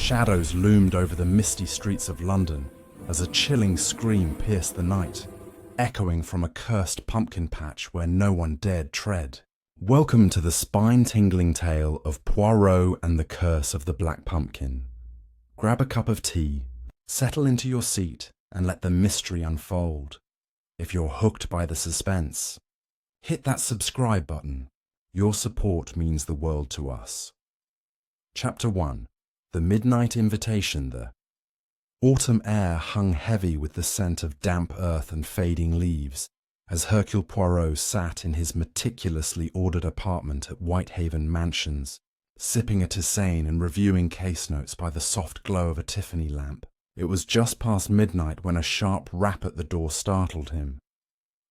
Shadows loomed over the misty streets of London as a chilling scream pierced the night, echoing from a cursed pumpkin patch where no one dared tread. Welcome to the spine-tingling tale of Poirot and the Curse of the Black Pumpkin. Grab a cup of tea, settle into your seat, and let the mystery unfold. If you're hooked by the suspense, hit that subscribe button. Your support means the world to us. Chapter 1. The Midnight Invitation. The autumn air hung heavy with the scent of damp earth and fading leaves as Hercule Poirot sat in his meticulously ordered apartment at Whitehaven Mansions, sipping a tisane and reviewing case notes by the soft glow of a Tiffany lamp. It was just past midnight when a sharp rap at the door startled him.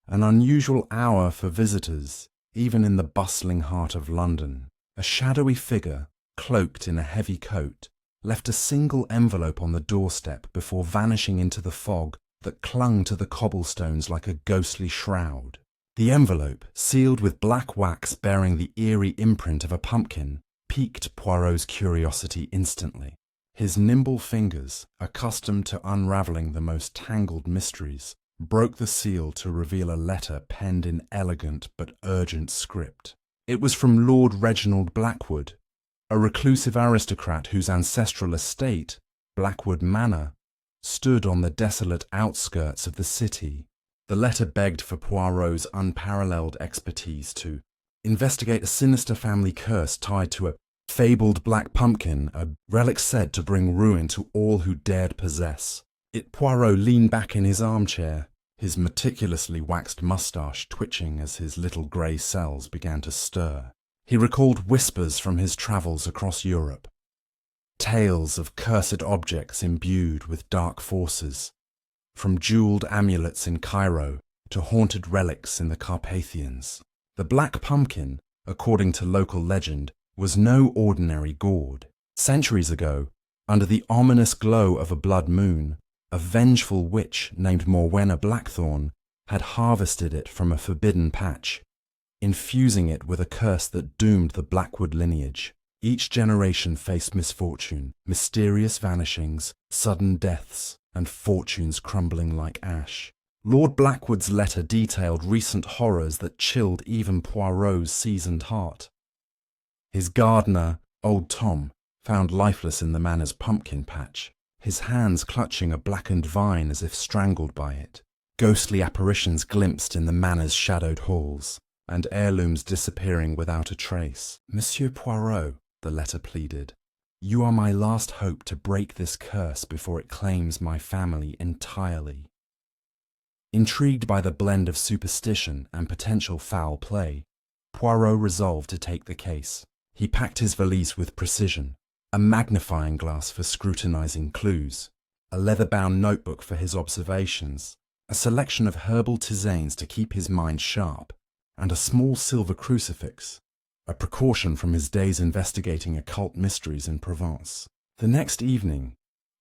An unusual hour for visitors, even in the bustling heart of London. A shadowy figure, cloaked in a heavy coat, left a single envelope on the doorstep before vanishing into the fog that clung to the cobblestones like a ghostly shroud. The envelope, sealed with black wax bearing the eerie imprint of a pumpkin, piqued Poirot's curiosity instantly. His nimble fingers, accustomed to unravelling the most tangled mysteries, broke the seal to reveal a letter penned in elegant but urgent script. It was from Lord Reginald Blackwood, a reclusive aristocrat whose ancestral estate, Blackwood Manor, stood on the desolate outskirts of the city. The letter begged for Poirot's unparalleled expertise to investigate a sinister family curse tied to a fabled black pumpkin, a relic said to bring ruin to all who dared possess it. Poirot leaned back in his armchair, his meticulously waxed moustache twitching as his little grey cells began to stir. He recalled whispers from his travels across Europe, tales of cursed objects imbued with dark forces, from jewelled amulets in Cairo to haunted relics in the Carpathians. The black pumpkin, according to local legend, was no ordinary gourd. Centuries ago, under the ominous glow of a blood moon, a vengeful witch named Morwenna Blackthorn had harvested it from a forbidden patch, infusing it with a curse that doomed the Blackwood lineage. Each generation faced misfortune, mysterious vanishings, sudden deaths, and fortunes crumbling like ash. Lord Blackwood's letter detailed recent horrors that chilled even Poirot's seasoned heart. His gardener, old Tom, found lifeless in the manor's pumpkin patch, his hands clutching a blackened vine as if strangled by it. Ghostly apparitions glimpsed in the manor's shadowed halls, and heirlooms disappearing without a trace. Monsieur Poirot, the letter pleaded, you are my last hope to break this curse before it claims my family entirely. Intrigued by the blend of superstition and potential foul play, Poirot resolved to take the case. He packed his valise with precision, a magnifying glass for scrutinizing clues, a leather-bound notebook for his observations, a selection of herbal tisanes to keep his mind sharp, and a small silver crucifix, a precaution from his days investigating occult mysteries in Provence. The next evening,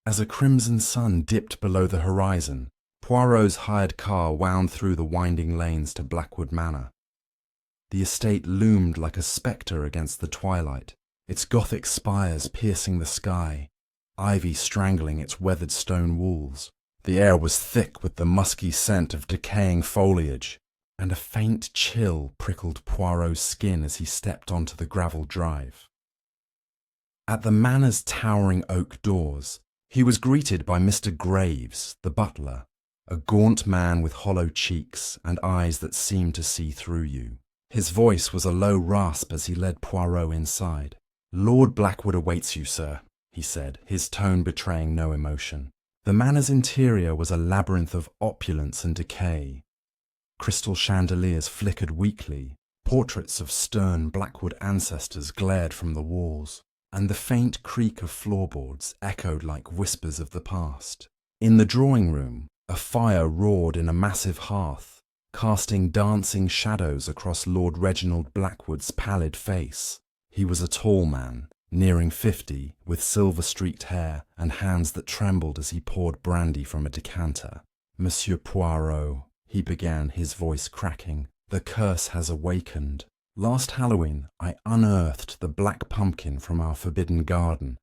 as a crimson sun dipped below the horizon, Poirot's hired car wound through the winding lanes to Blackwood Manor. The estate loomed like a spectre against the twilight, its Gothic spires piercing the sky, ivy strangling its weathered stone walls. The air was thick with the musky scent of decaying foliage, and a faint chill prickled Poirot's skin as he stepped onto the gravel drive. At the manor's towering oak doors, he was greeted by Mr. Graves, the butler, a gaunt man with hollow cheeks and eyes that seemed to see through you. His voice was a low rasp as he led Poirot inside. Lord Blackwood awaits you, sir, he said, his tone betraying no emotion. The manor's interior was a labyrinth of opulence and decay. Crystal chandeliers flickered weakly, portraits of stern Blackwood ancestors glared from the walls, and the faint creak of floorboards echoed like whispers of the past. In the drawing room, a fire roared in a massive hearth, casting dancing shadows across Lord Reginald Blackwood's pallid face. He was a tall man, nearing 50, with silver-streaked hair and hands that trembled as he poured brandy from a decanter. Monsieur Poirot, he began, his voice cracking, the curse has awakened. Last Halloween, I unearthed the black pumpkin from our forbidden garden,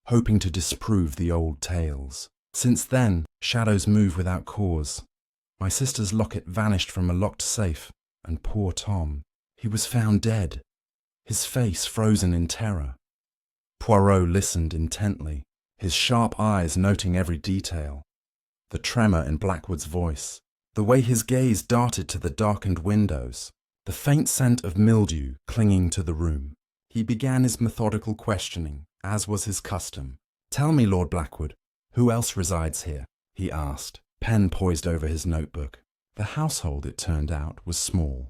hoping to disprove the old tales. Since then, shadows move without cause. My sister's locket vanished from a locked safe, and poor Tom, he was found dead, his face frozen in terror. Poirot listened intently, his sharp eyes noting every detail. The tremor in Blackwood's voice, the way his gaze darted to the darkened windows, the faint scent of mildew clinging to the room. He began his methodical questioning, as was his custom. "Tell me, Lord Blackwood, who else resides here?" he asked, pen poised over his notebook. The household, it turned out, was small.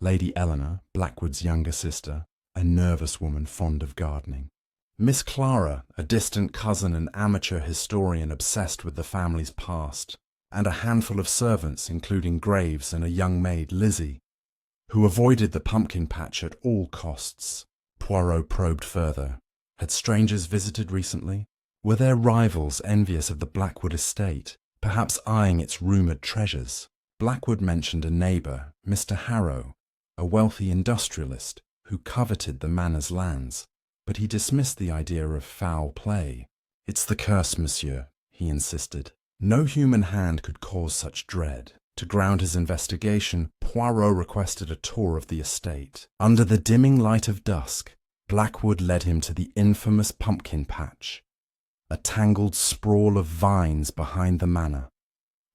Lady Eleanor, Blackwood's younger sister, a nervous woman fond of gardening. Miss Clara, a distant cousin and amateur historian obsessed with the family's past, and a handful of servants, including Graves and a young maid, Lizzie, who avoided the pumpkin patch at all costs. Poirot probed further. Had strangers visited recently? Were there rivals envious of the Blackwood estate, perhaps eyeing its rumoured treasures? Blackwood mentioned a neighbour, Mr. Harrow, a wealthy industrialist who coveted the manor's lands, but he dismissed the idea of foul play. "It's the curse, monsieur," he insisted. No human hand could cause such dread. To ground his investigation, Poirot requested a tour of the estate. Under the dimming light of dusk, Blackwood led him to the infamous pumpkin patch, a tangled sprawl of vines behind the manor,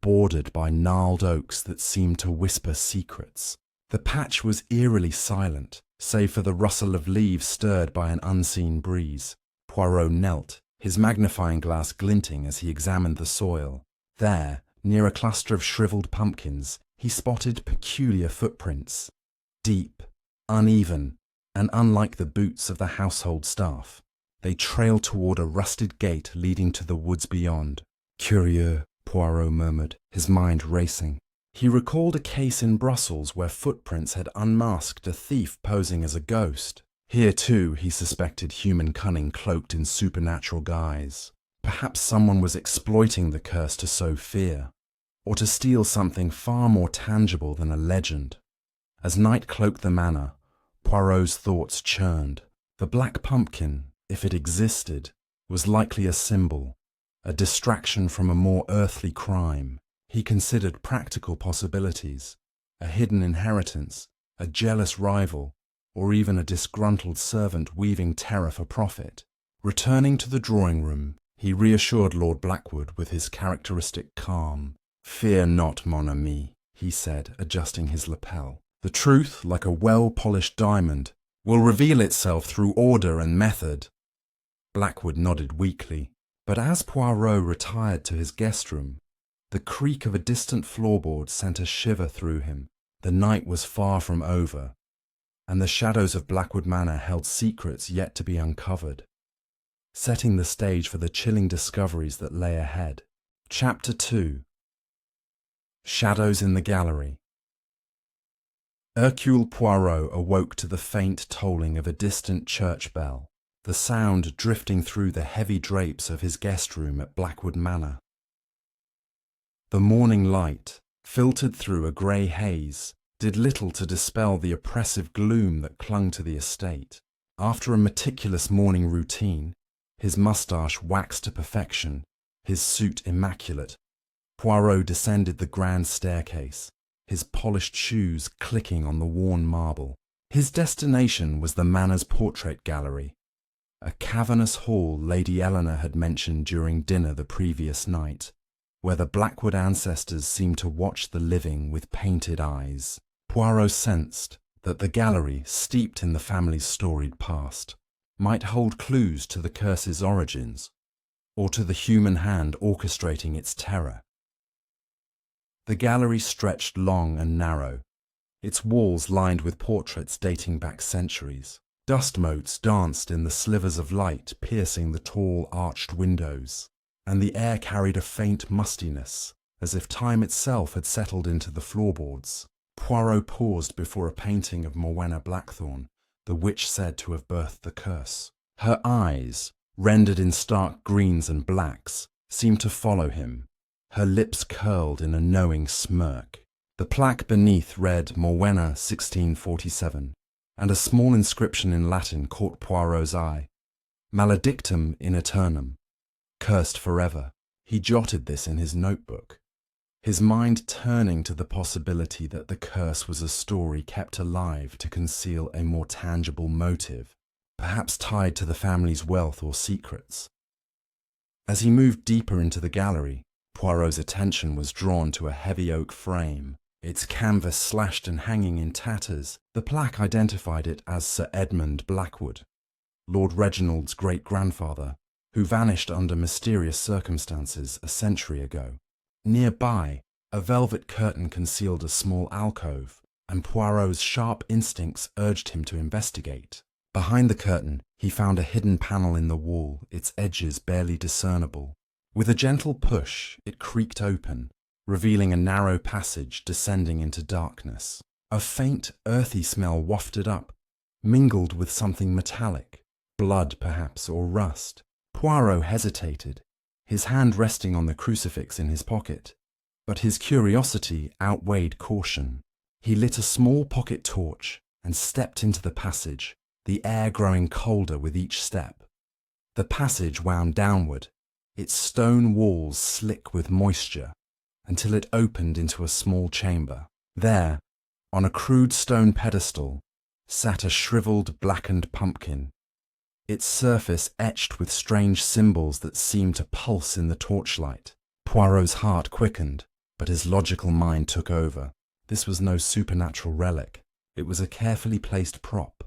bordered by gnarled oaks that seemed to whisper secrets. The patch was eerily silent, save for the rustle of leaves stirred by an unseen breeze. Poirot knelt, his magnifying glass glinting as he examined the soil. There, near a cluster of shriveled pumpkins, he spotted peculiar footprints, deep, uneven, and unlike the boots of the household staff. They trailed toward a rusted gate leading to the woods beyond. "Curieux," Poirot murmured, his mind racing. He recalled a case in Brussels where footprints had unmasked a thief posing as a ghost. Here, too, he suspected human cunning cloaked in supernatural guise. Perhaps someone was exploiting the curse to sow fear, or to steal something far more tangible than a legend. As night cloaked the manor, Poirot's thoughts churned. The black pumpkin, if it existed, was likely a symbol, a distraction from a more earthly crime. He considered practical possibilities, a hidden inheritance, a jealous rival, or even a disgruntled servant weaving terror for profit. Returning to the drawing room, he reassured Lord Blackwood with his characteristic calm. "Fear not, mon ami," he said, adjusting his lapel. "The truth, like a well-polished diamond, will reveal itself through order and method." Blackwood nodded weakly, but as Poirot retired to his guest room, the creak of a distant floorboard sent a shiver through him. The night was far from over, and the shadows of Blackwood Manor held secrets yet to be uncovered, setting the stage for the chilling discoveries that lay ahead. Chapter 2. Shadows in the Gallery. Hercule Poirot awoke to the faint tolling of a distant church bell, the sound drifting through the heavy drapes of his guest room at Blackwood Manor. The morning light, filtered through a grey haze, did little to dispel the oppressive gloom that clung to the estate. After a meticulous morning routine, his moustache waxed to perfection, his suit immaculate, Poirot descended the grand staircase, his polished shoes clicking on the worn marble. His destination was the manor's portrait gallery, a cavernous hall Lady Eleanor had mentioned during dinner the previous night, where the Blackwood ancestors seemed to watch the living with painted eyes. Poirot sensed that the gallery, steeped in the family's storied past, might hold clues to the curse's origins, or to the human hand orchestrating its terror. The gallery stretched long and narrow, its walls lined with portraits dating back centuries. Dust motes danced in the slivers of light piercing the tall arched windows, and the air carried a faint mustiness, as if time itself had settled into the floorboards. Poirot paused before a painting of Morwenna Blackthorne, the witch said to have birthed the curse. Her eyes, rendered in stark greens and blacks, seemed to follow him, her lips curled in a knowing smirk. The plaque beneath read Morwenna 1647, and a small inscription in Latin caught Poirot's eye. Maledictum in aeternum, cursed forever. He jotted this in his notebook, his mind turning to the possibility that the curse was a story kept alive to conceal a more tangible motive, perhaps tied to the family's wealth or secrets. As he moved deeper into the gallery, Poirot's attention was drawn to a heavy oak frame, its canvas slashed and hanging in tatters. The plaque identified it as Sir Edmund Blackwood, Lord Reginald's great-grandfather, who vanished under mysterious circumstances a century ago. Nearby, a velvet curtain concealed a small alcove, and Poirot's sharp instincts urged him to investigate. Behind the curtain, he found a hidden panel in the wall, its edges barely discernible. With a gentle push, it creaked open, revealing a narrow passage descending into darkness. A faint, earthy smell wafted up, mingled with something metallic, blood perhaps, or rust. Poirot hesitated, his hand resting on the crucifix in his pocket, but his curiosity outweighed caution. He lit a small pocket torch and stepped into the passage, the air growing colder with each step. The passage wound downward, its stone walls slick with moisture, until it opened into a small chamber. There, on a crude stone pedestal, sat a shriveled, blackened pumpkin, its surface etched with strange symbols that seemed to pulse in the torchlight. Poirot's heart quickened, but his logical mind took over. This was no supernatural relic. It was a carefully placed prop,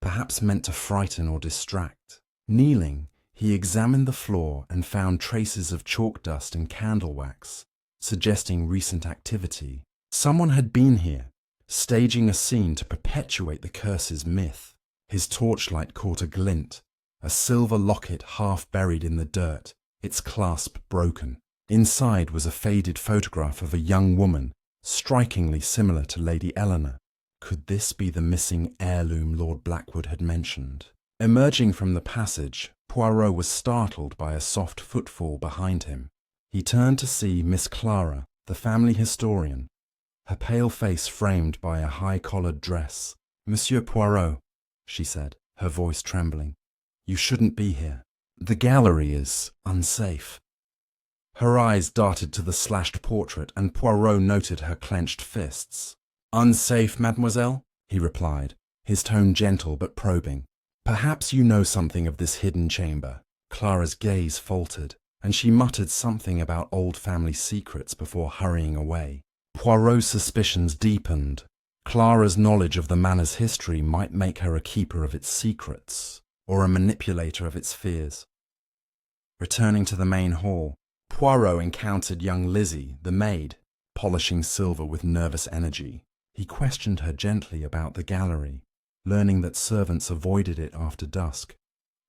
perhaps meant to frighten or distract. Kneeling, he examined the floor and found traces of chalk dust and candle wax, suggesting recent activity. Someone had been here, staging a scene to perpetuate the curse's myth. His torchlight caught a glint, a silver locket half buried in the dirt, its clasp broken. Inside was a faded photograph of a young woman, strikingly similar to Lady Eleanor. Could this be the missing heirloom Lord Blackwood had mentioned? Emerging from the passage, Poirot was startled by a soft footfall behind him. He turned to see Miss Clara, the family historian, her pale face framed by a high-collared dress. "Monsieur Poirot," she said, her voice trembling, "you shouldn't be here. The gallery is unsafe." Her eyes darted to the slashed portrait, and Poirot noted her clenched fists. "Unsafe, mademoiselle?" he replied, his tone gentle but probing. "Perhaps you know something of this hidden chamber." Clara's gaze faltered, and she muttered something about old family secrets before hurrying away. Poirot's suspicions deepened. Clara's knowledge of the manor's history might make her a keeper of its secrets, or a manipulator of its fears. Returning to the main hall, Poirot encountered young Lizzie, the maid, polishing silver with nervous energy. He questioned her gently about the gallery, learning that servants avoided it after dusk,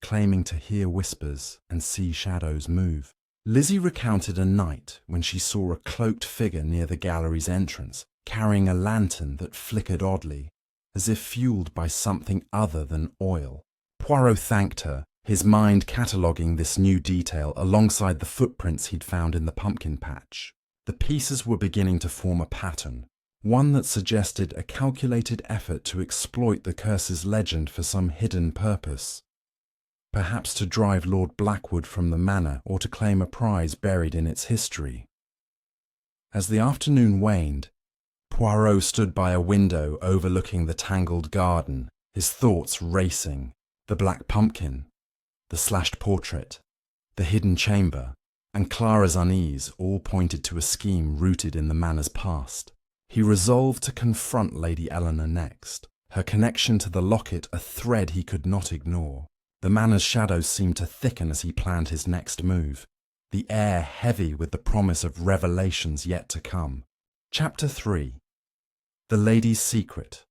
claiming to hear whispers and see shadows move. Lizzie recounted a night when she saw a cloaked figure near the gallery's entrance, carrying a lantern that flickered oddly, as if fueled by something other than oil. Poirot thanked her, his mind cataloguing this new detail alongside the footprints he'd found in the pumpkin patch. The pieces were beginning to form a pattern, one that suggested a calculated effort to exploit the curse's legend for some hidden purpose. Perhaps to drive Lord Blackwood from the manor or to claim a prize buried in its history. As the afternoon waned, Poirot stood by a window overlooking the tangled garden, his thoughts racing. The black pumpkin, the slashed portrait, the hidden chamber, and Clara's unease all pointed to a scheme rooted in the manor's past. He resolved to confront Lady Eleanor next, her connection to the locket a thread he could not ignore. The manor's shadows seemed to thicken as he planned his next move, the air heavy with the promise of revelations yet to come. Chapter 3. The Lady's Secret.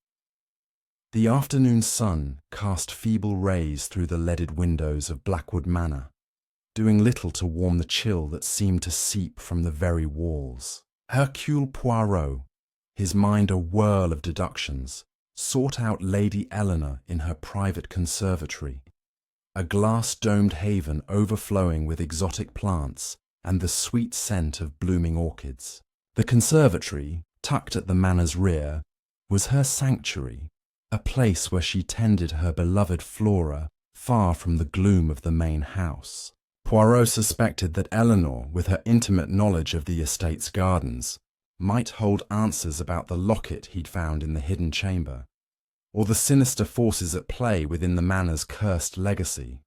The afternoon sun cast feeble rays through the leaded windows of Blackwood Manor, doing little to warm the chill that seemed to seep from the very walls. Hercule Poirot, his mind a whirl of deductions, sought out Lady Eleanor in her private conservatory, a glass-domed haven overflowing with exotic plants and the sweet scent of blooming orchids. The conservatory, tucked at the manor's rear, was her sanctuary, a place where she tended her beloved Flora, far from the gloom of the main house. Poirot suspected that Eleanor, with her intimate knowledge of the estate's gardens, might hold answers about the locket he'd found in the hidden chamber, or the sinister forces at play within the manor's cursed legacy.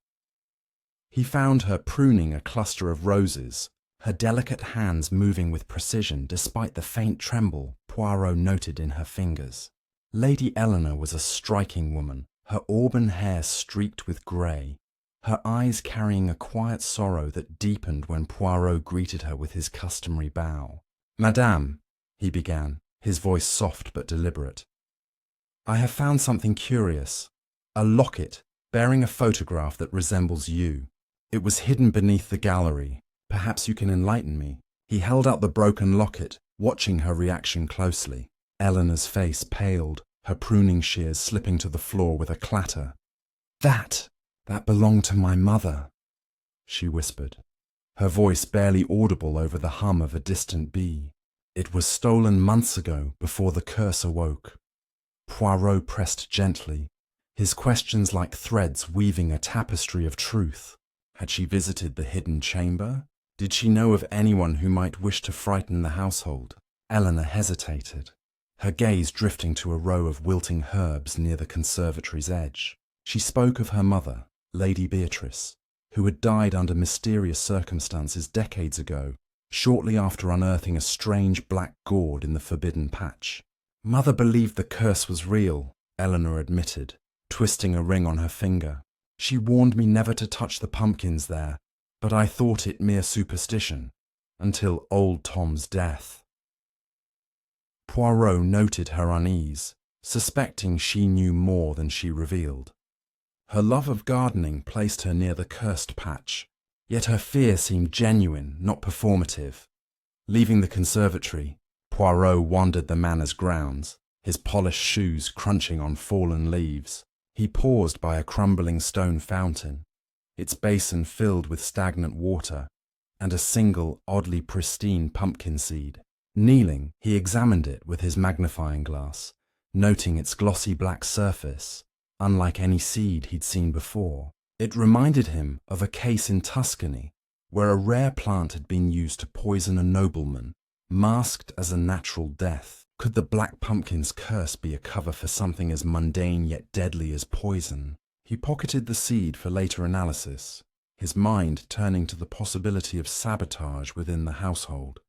He found her pruning a cluster of roses, her delicate hands moving with precision despite the faint tremble Poirot noted in her fingers. Lady Eleanor was a striking woman, her auburn hair streaked with grey, her eyes carrying a quiet sorrow that deepened when Poirot greeted her with his customary bow. "Madame," he began, his voice soft but deliberate, "I have found something curious, a locket bearing a photograph that resembles you. It was hidden beneath the gallery. Perhaps you can enlighten me." He held out the broken locket, watching her reaction closely. Eleanor's face paled, her pruning shears slipping to the floor with a clatter. That belonged to my mother," she whispered, her voice barely audible over the hum of a distant bee. "It was stolen months ago, before the curse awoke." Poirot pressed gently, his questions like threads weaving a tapestry of truth. Had she visited the hidden chamber? Did she know of anyone who might wish to frighten the household? Eleanor hesitated, her gaze drifting to a row of wilting herbs near the conservatory's edge. She spoke of her mother, Lady Beatrice, who had died under mysterious circumstances decades ago, shortly after unearthing a strange black gourd in the forbidden patch. "Mother believed the curse was real," Eleanor admitted, twisting a ring on her finger. "She warned me never to touch the pumpkins there, but I thought it mere superstition, until old Tom's death." Poirot noted her unease, suspecting she knew more than she revealed. Her love of gardening placed her near the cursed patch, yet her fear seemed genuine, not performative. Leaving the conservatory, Poirot wandered the manor's grounds, his polished shoes crunching on fallen leaves. He paused by a crumbling stone fountain, its basin filled with stagnant water, and a single, oddly pristine pumpkin seed. Kneeling, he examined it with his magnifying glass, noting its glossy black surface, unlike any seed he'd seen before. It reminded him of a case in Tuscany, where a rare plant had been used to poison a nobleman, masked as a natural death. Could the black pumpkin's curse be a cover for something as mundane yet deadly as poison? He pocketed the seed for later analysis, his mind turning to the possibility of sabotage within the household.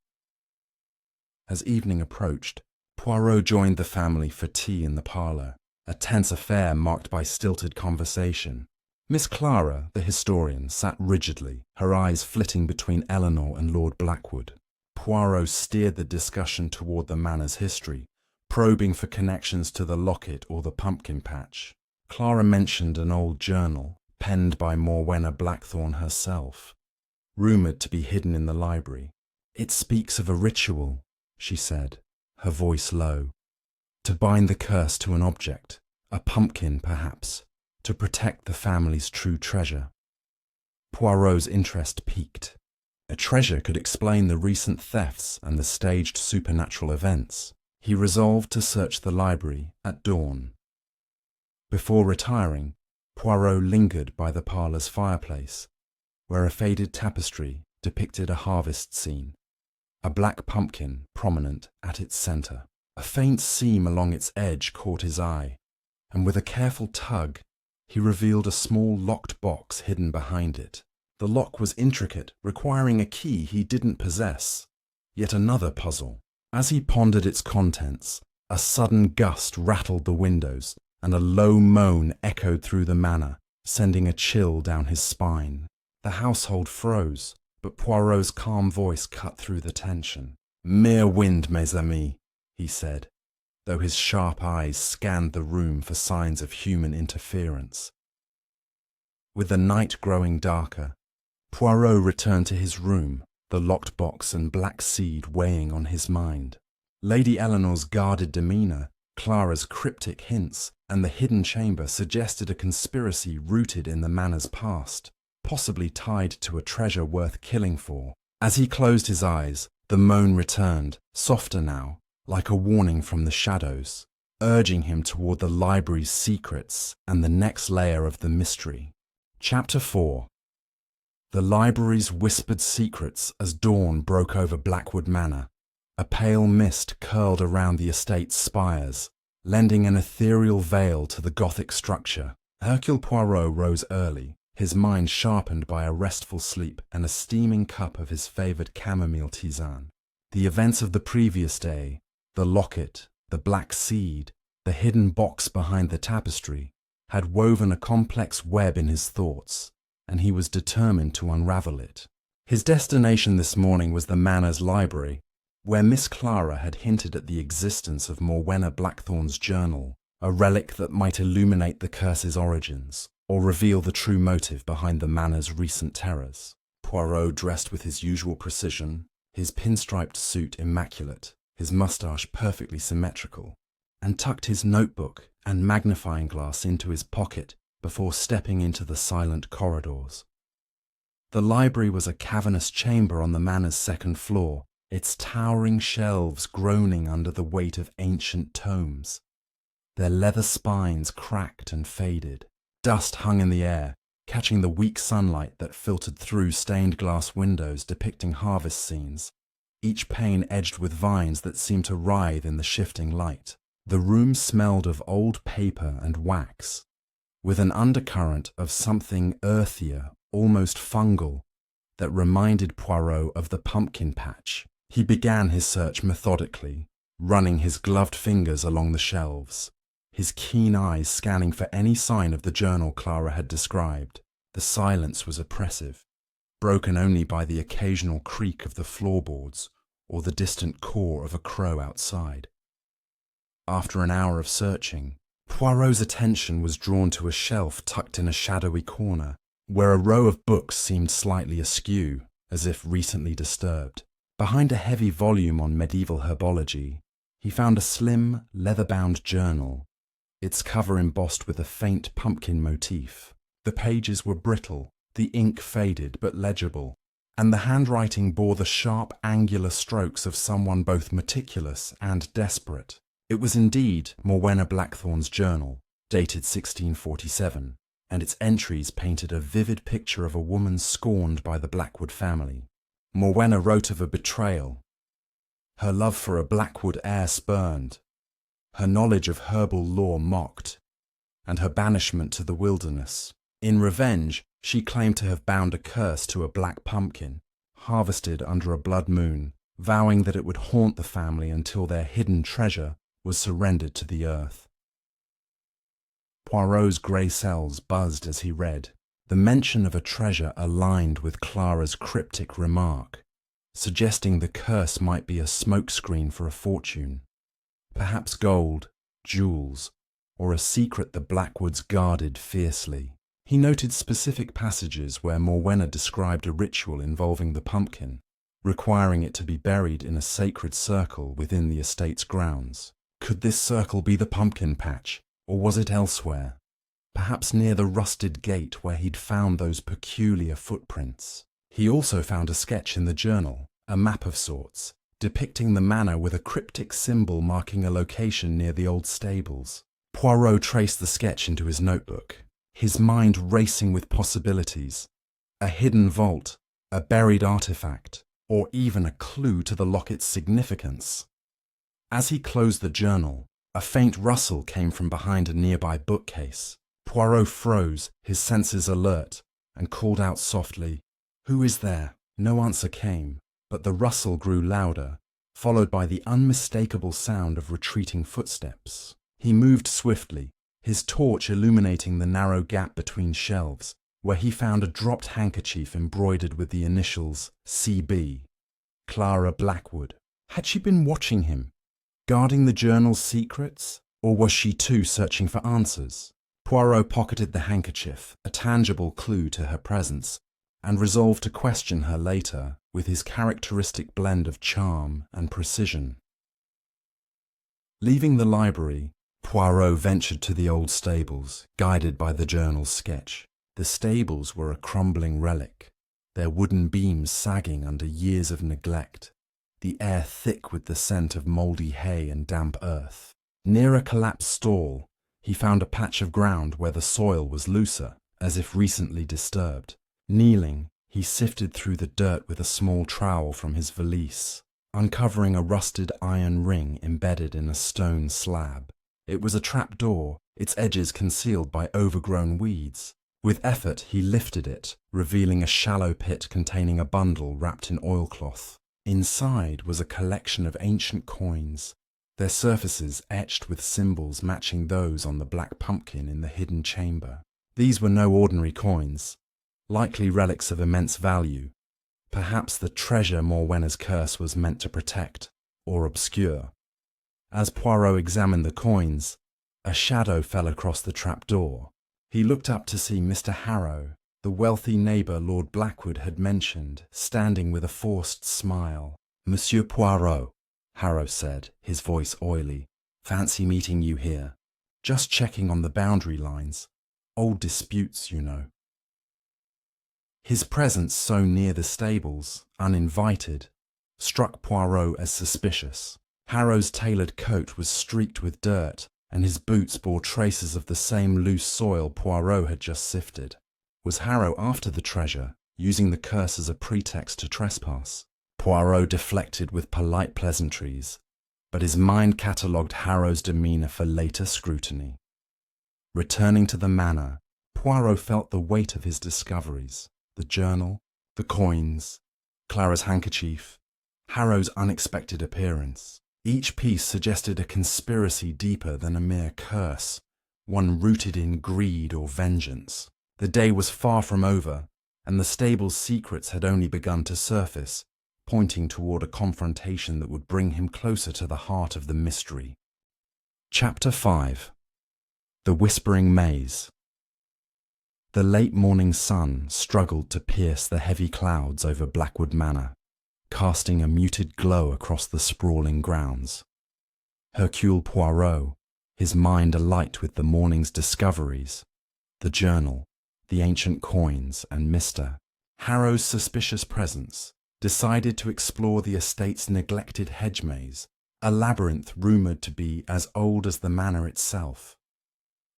As evening approached, Poirot joined the family for tea in the parlour, a tense affair marked by stilted conversation. Miss Clara, the historian, sat rigidly, her eyes flitting between Eleanor and Lord Blackwood. Poirot steered the discussion toward the manor's history, probing for connections to the locket or the pumpkin patch. Clara mentioned an old journal, penned by Morwenna Blackthorne herself, rumoured to be hidden in the library. "It speaks of a ritual," she said, her voice low, "to bind the curse to an object, a pumpkin perhaps, to protect the family's true treasure." Poirot's interest piqued. A treasure could explain the recent thefts and the staged supernatural events. He resolved to search the library at dawn. Before retiring, Poirot lingered by the parlour's fireplace, where a faded tapestry depicted a harvest scene, a black pumpkin prominent at its centre. A faint seam along its edge caught his eye, and with a careful tug, he revealed a small locked box hidden behind it. The lock was intricate, requiring a key he didn't possess. Yet another puzzle. As he pondered its contents, a sudden gust rattled the windows, and a low moan echoed through the manor, sending a chill down his spine. The household froze, but Poirot's calm voice cut through the tension. "Mere wind, mes amis," he said, though his sharp eyes scanned the room for signs of human interference. With the night growing darker, Poirot returned to his room, the locked box and black seed weighing on his mind. Lady Eleanor's guarded demeanour, Clara's cryptic hints, and the hidden chamber suggested a conspiracy rooted in the manor's past, possibly tied to a treasure worth killing for. As he closed his eyes, the moan returned, softer now, like a warning from the shadows, urging him toward the library's secrets and the next layer of the mystery. Chapter 4. The library's whispered secrets as dawn broke over Blackwood Manor. A pale mist curled around the estate's spires, lending an ethereal veil to the Gothic structure. Hercule Poirot rose early, his mind sharpened by a restful sleep and a steaming cup of his favoured chamomile tisane. The events of the previous day, the locket, the black seed, the hidden box behind the tapestry, had woven a complex web in his thoughts, and he was determined to unravel it. His destination this morning was the Manor's library, where Miss Clara had hinted at the existence of Morwenna Blackthorne's journal, a relic that might illuminate the curse's origins, or reveal the true motive behind the Manor's recent terrors. Poirot dressed with his usual precision, his pinstriped suit immaculate, his moustache perfectly symmetrical, and tucked his notebook and magnifying glass into his pocket before stepping into the silent corridors. The library was a cavernous chamber on the Manor's second floor, its towering shelves groaning under the weight of ancient tomes. Their leather spines cracked and faded. Dust hung in the air, catching the weak sunlight that filtered through stained glass windows depicting harvest scenes, each pane edged with vines that seemed to writhe in the shifting light. The room smelled of old paper and wax, with an undercurrent of something earthier, almost fungal, that reminded Poirot of the pumpkin patch. He began his search methodically, running his gloved fingers along the shelves, his keen eyes scanning for any sign of the journal Clara had described. The silence was oppressive, broken only by the occasional creak of the floorboards or the distant caw of a crow outside. After an hour of searching, Poirot's attention was drawn to a shelf tucked in a shadowy corner, where a row of books seemed slightly askew, as if recently disturbed. Behind a heavy volume on medieval herbology, he found a slim, leather-bound journal, its cover embossed with a faint pumpkin motif. The pages were brittle, the ink faded but legible, and the handwriting bore the sharp, angular strokes of someone both meticulous and desperate. It was indeed Morwenna Blackthorne's journal, dated 1647, and its entries painted a vivid picture of a woman scorned by the Blackwood family. Morwenna wrote of a betrayal, her love for a Blackwood heir spurned, her knowledge of herbal lore mocked, and her banishment to the wilderness. In revenge, she claimed to have bound a curse to a black pumpkin, harvested under a blood moon, vowing that it would haunt the family until their hidden treasure was surrendered to the earth. Poirot's grey cells buzzed as he read. The mention of a treasure aligned with Clara's cryptic remark, suggesting the curse might be a smokescreen for a fortune. Perhaps gold, jewels, or a secret the Blackwoods guarded fiercely. He noted specific passages where Morwenna described a ritual involving the pumpkin, requiring it to be buried in a sacred circle within the estate's grounds. Could this circle be the pumpkin patch, or was it elsewhere? Perhaps near the rusted gate where he'd found those peculiar footprints. He also found a sketch in the journal, a map of sorts, depicting the manor with a cryptic symbol marking a location near the old stables. Poirot traced the sketch into his notebook, his mind racing with possibilities. A hidden vault, a buried artifact, or even a clue to the locket's significance. As he closed the journal, a faint rustle came from behind a nearby bookcase. Poirot froze, his senses alert, and called out softly, "Who is there?" No answer came, but the rustle grew louder, followed by the unmistakable sound of retreating footsteps. He moved swiftly, his torch illuminating the narrow gap between shelves, where he found a dropped handkerchief embroidered with the initials CB. Clara Blackwood. Had she been watching him, guarding the journal's secrets, or was she too searching for answers? Poirot pocketed the handkerchief, a tangible clue to her presence, and resolved to question her later with his characteristic blend of charm and precision. Leaving the library, Poirot ventured to the old stables, guided by the journal's sketch. The stables were a crumbling relic, their wooden beams sagging under years of neglect, the air thick with the scent of mouldy hay and damp earth. Near a collapsed stall, he found a patch of ground where the soil was looser, as if recently disturbed. Kneeling, he sifted through the dirt with a small trowel from his valise, uncovering a rusted iron ring embedded in a stone slab. It was a trap door, its edges concealed by overgrown weeds. With effort, he lifted it, revealing a shallow pit containing a bundle wrapped in oilcloth. Inside was a collection of ancient coins, their surfaces etched with symbols matching those on the black pumpkin in the hidden chamber. These were no ordinary coins, likely relics of immense value, perhaps the treasure Morwenna's curse was meant to protect or obscure. As Poirot examined the coins, a shadow fell across the trapdoor. He looked up to see Mr. Harrow, the wealthy neighbour Lord Blackwood had mentioned, standing with a forced smile. "Monsieur Poirot," Harrow said, his voice oily. "Fancy meeting you here. Just checking on the boundary lines. Old disputes, you know." His presence so near the stables, uninvited, struck Poirot as suspicious. Harrow's tailored coat was streaked with dirt, and his boots bore traces of the same loose soil Poirot had just sifted. Was Harrow after the treasure, using the curse as a pretext to trespass? Poirot deflected with polite pleasantries, but his mind catalogued Harrow's demeanour for later scrutiny. Returning to the manor, Poirot felt the weight of his discoveries: the journal, the coins, Clara's handkerchief, Harrow's unexpected appearance. Each piece suggested a conspiracy deeper than a mere curse, one rooted in greed or vengeance. The day was far from over, and the stable's secrets had only begun to surface, pointing toward a confrontation that would bring him closer to the heart of the mystery. Chapter 5. The Whispering Maze. The late morning sun struggled to pierce the heavy clouds over Blackwood Manor, casting a muted glow across the sprawling grounds. Hercule Poirot, his mind alight with the morning's discoveries, the journal, the ancient coins, and Mr. Harrow's suspicious presence, decided to explore the estate's neglected hedge maze, a labyrinth rumoured to be as old as the manor itself.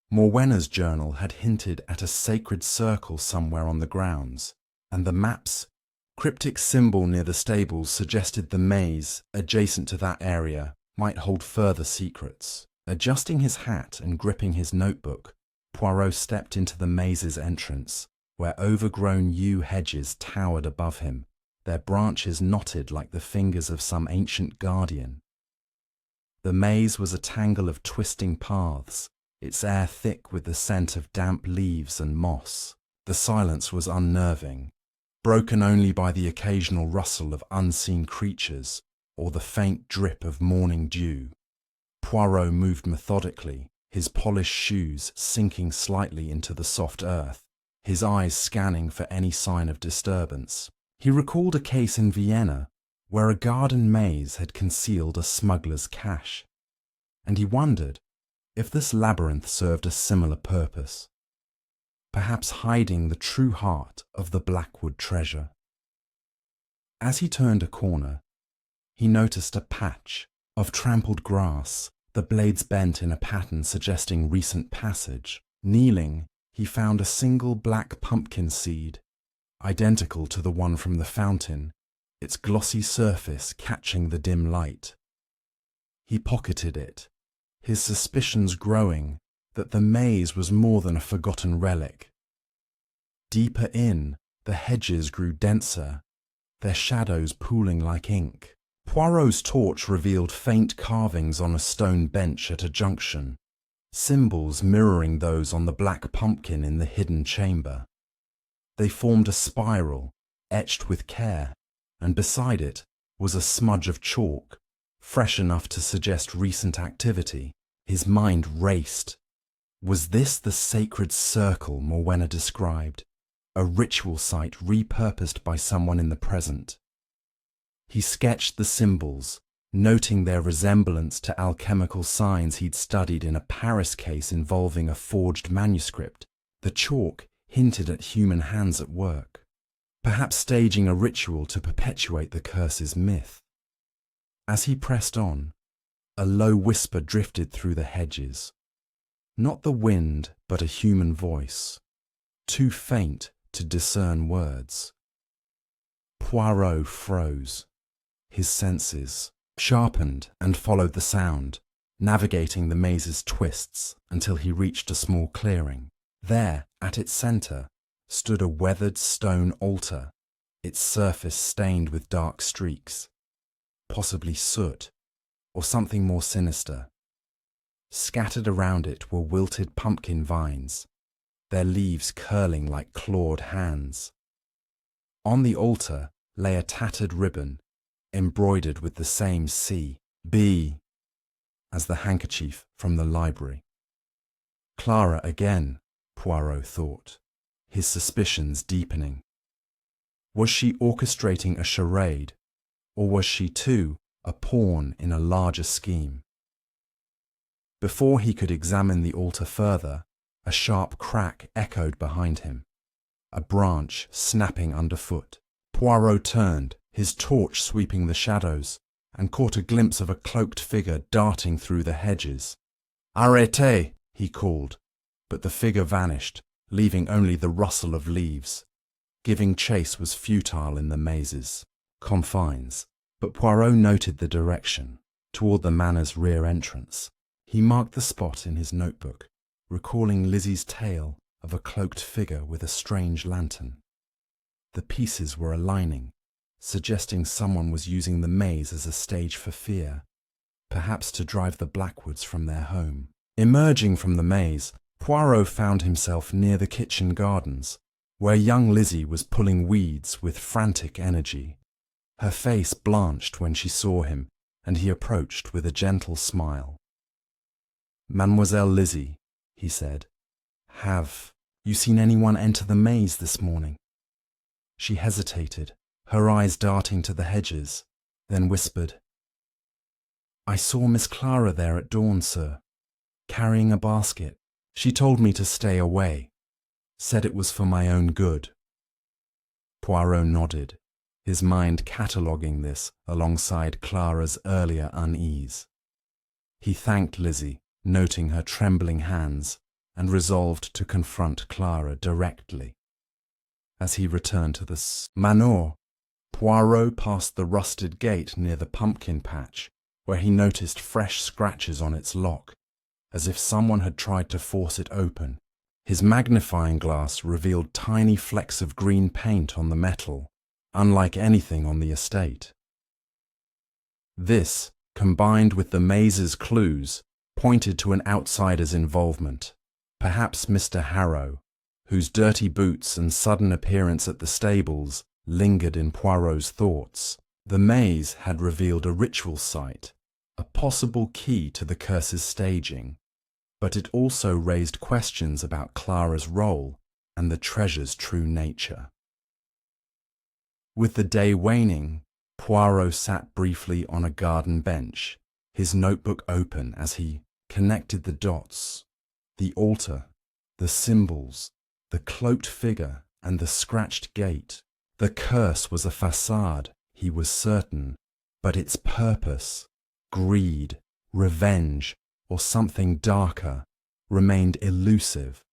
Morwenna's journal had hinted at a sacred circle somewhere on the grounds, and the map's cryptic symbol near the stables suggested the maze, adjacent to that area, might hold further secrets. Adjusting his hat and gripping his notebook, Poirot stepped into the maze's entrance, where overgrown yew hedges towered above him, their branches knotted like the fingers of some ancient guardian. The maze was a tangle of twisting paths, its air thick with the scent of damp leaves and moss. The silence was unnerving, broken only by the occasional rustle of unseen creatures or the faint drip of morning dew. Poirot moved methodically, his polished shoes sinking slightly into the soft earth, his eyes scanning for any sign of disturbance. He recalled a case in Vienna where a garden maze had concealed a smuggler's cache, and he wondered if this labyrinth served a similar purpose, perhaps hiding the true heart of the Blackwood treasure. As he turned a corner, he noticed a patch of trampled grass, the blades bent in a pattern suggesting recent passage. Kneeling, he found a single black pumpkin seed, identical to the one from the fountain, its glossy surface catching the dim light. He pocketed it, his suspicions growing that the maze was more than a forgotten relic. Deeper in, the hedges grew denser, their shadows pooling like ink. Poirot's torch revealed faint carvings on a stone bench at a junction, symbols mirroring those on the black pumpkin in the hidden chamber. They formed a spiral, etched with care, and beside it was a smudge of chalk, fresh enough to suggest recent activity. His mind raced. Was this the sacred circle Morwenna described, a ritual site repurposed by someone in the present? He sketched the symbols, noting their resemblance to alchemical signs he'd studied in a Paris case involving a forged manuscript. The chalk hinted at human hands at work, perhaps staging a ritual to perpetuate the curse's myth. As he pressed on, a low whisper drifted through the hedges. Not the wind, but a human voice. too faint to discern words. Poirot froze. His senses sharpened and followed the sound, navigating the maze's twists until he reached a small clearing. There, at its centre, stood a weathered stone altar, its surface stained with dark streaks, possibly soot or something more sinister. Scattered around it were wilted pumpkin vines, their leaves curling like clawed hands. On the altar lay a tattered ribbon, embroidered with the same C.B. as the handkerchief from the library. Clara again, Poirot thought, his suspicions deepening. Was she orchestrating a charade, or was she too a pawn in a larger scheme? Before he could examine the altar further, a sharp crack echoed behind him, a branch snapping underfoot. Poirot turned, his torch sweeping the shadows, and caught a glimpse of a cloaked figure darting through the hedges. "Arrêtez!" he called, but the figure vanished, leaving only the rustle of leaves. Giving chase was futile in the maze's confines, but Poirot noted the direction, toward the manor's rear entrance. He marked the spot in his notebook, recalling Lizzie's tale of a cloaked figure with a strange lantern. The pieces were aligning, suggesting someone was using the maze as a stage for fear, perhaps to drive the Blackwoods from their home. Emerging from the maze, Poirot found himself near the kitchen gardens, where young Lizzie was pulling weeds with frantic energy. Her face blanched when she saw him, and he approached with a gentle smile. "Mademoiselle Lizzie," he said, "have you seen anyone enter the maze this morning?" She hesitated, her eyes darting to the hedges, then whispered, "I saw Miss Clara there at dawn, sir, carrying a basket. She told me to stay away, said it was for my own good." Poirot nodded, his mind cataloguing this alongside Clara's earlier unease. He thanked Lizzie, noting her trembling hands, and resolved to confront Clara directly. As he returned to the manor, Poirot passed the rusted gate near the pumpkin patch, where he noticed fresh scratches on its lock, as if someone had tried to force it open. His magnifying glass revealed tiny flecks of green paint on the metal, unlike anything on the estate. This, combined with the maze's clues, pointed to an outsider's involvement, perhaps Mr. Harrow, whose dirty boots and sudden appearance at the stables lingered in Poirot's thoughts. The maze had revealed a ritual site, a possible key to the curse's staging, but it also raised questions about Clara's role and the treasure's true nature. With the day waning, Poirot sat briefly on a garden bench, his notebook open as he connected the dots, the altar, the symbols, the cloaked figure, and the scratched gate. The curse was a facade, he was certain, but its purpose, greed, revenge, or something darker, remained elusive.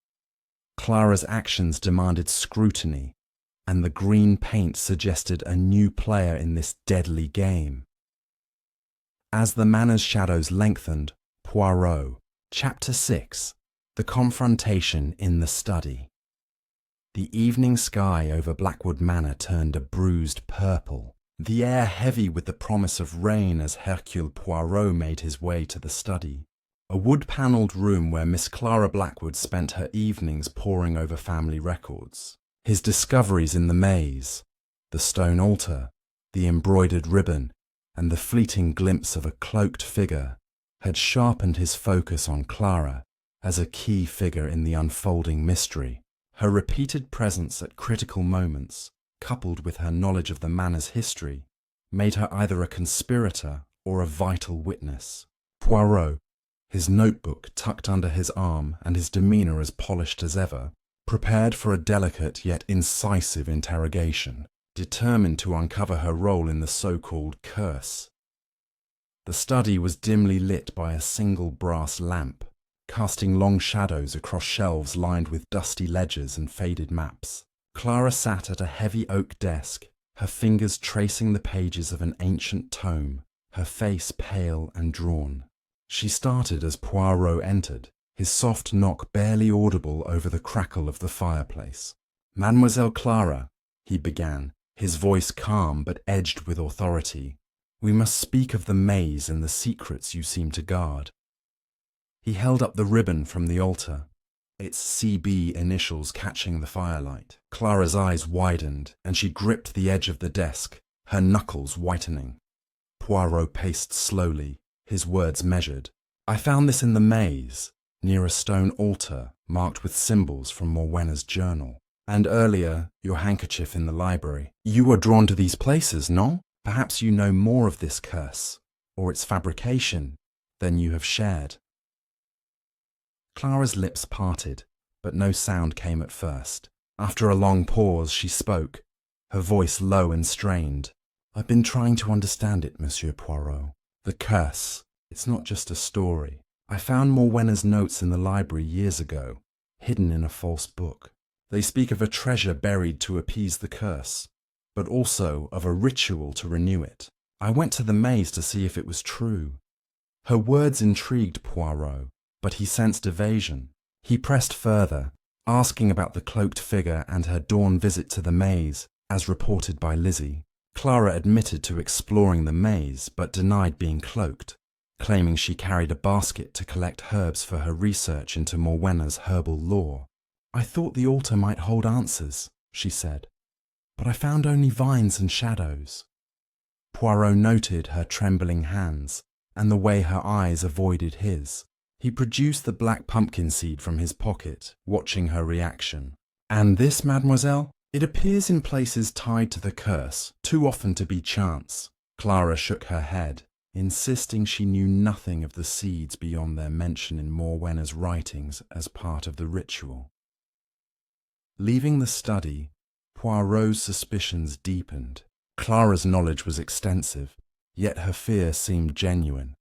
Clara's actions demanded scrutiny, and the green paint suggested a new player in this deadly game. As the manor's shadows lengthened, Poirot, Chapter 6, The Confrontation in the Study. The evening sky over Blackwood Manor turned a bruised purple, the air heavy with the promise of rain as Hercule Poirot made his way to the study, a wood-panelled room where Miss Clara Blackwood spent her evenings poring over family records. His discoveries in the maze, the stone altar, the embroidered ribbon, and the fleeting glimpse of a cloaked figure had sharpened his focus on Clara as a key figure in the unfolding mystery. Her repeated presence at critical moments, coupled with her knowledge of the manor's history, made her either a conspirator or a vital witness. Poirot, his notebook tucked under his arm and his demeanour as polished as ever, prepared for a delicate yet incisive interrogation, determined to uncover her role in the so-called curse. The study was dimly lit by a single brass lamp, casting long shadows across shelves lined with dusty ledgers and faded maps. Clara sat at a heavy oak desk, her fingers tracing the pages of an ancient tome, her face pale and drawn. She started as Poirot entered, his soft knock barely audible over the crackle of the fireplace. "Mademoiselle Clara," he began, his voice calm but edged with authority, "we must speak of the maze and the secrets you seem to guard." He held up the ribbon from the altar, its CB initials catching the firelight. Clara's eyes widened, and she gripped the edge of the desk, her knuckles whitening. Poirot paced slowly, his words measured. "I found this in the maze, near a stone altar marked with symbols from Morwenna's journal. And earlier, your handkerchief in the library. You were drawn to these places, no? Perhaps you know more of this curse, or its fabrication, than you have shared." Clara's lips parted, but no sound came at first. After a long pause, she spoke, her voice low and strained. "I've been trying to understand it, Monsieur Poirot. The curse, it's not just a story. I found Morwenna's notes in the library years ago, hidden in a false book. They speak of a treasure buried to appease the curse, but also of a ritual to renew it. I went to the maze to see if it was true." Her words intrigued Poirot, but he sensed evasion. He pressed further, asking about the cloaked figure and her dawn visit to the maze, as reported by Lizzie. Clara admitted to exploring the maze, but denied being cloaked, claiming she carried a basket to collect herbs for her research into Morwenna's herbal lore. "I thought the altar might hold answers," she said, "but I found only vines and shadows." Poirot noted her trembling hands and the way her eyes avoided his. He produced the black pumpkin seed from his pocket, watching her reaction. "And this, mademoiselle? It appears in places tied to the curse, too often to be chance." Clara shook her head, insisting she knew nothing of the seeds beyond their mention in Morwenna's writings as part of the ritual. Leaving the study, Poirot's suspicions deepened. Clara's knowledge was extensive, yet her fear seemed genuine.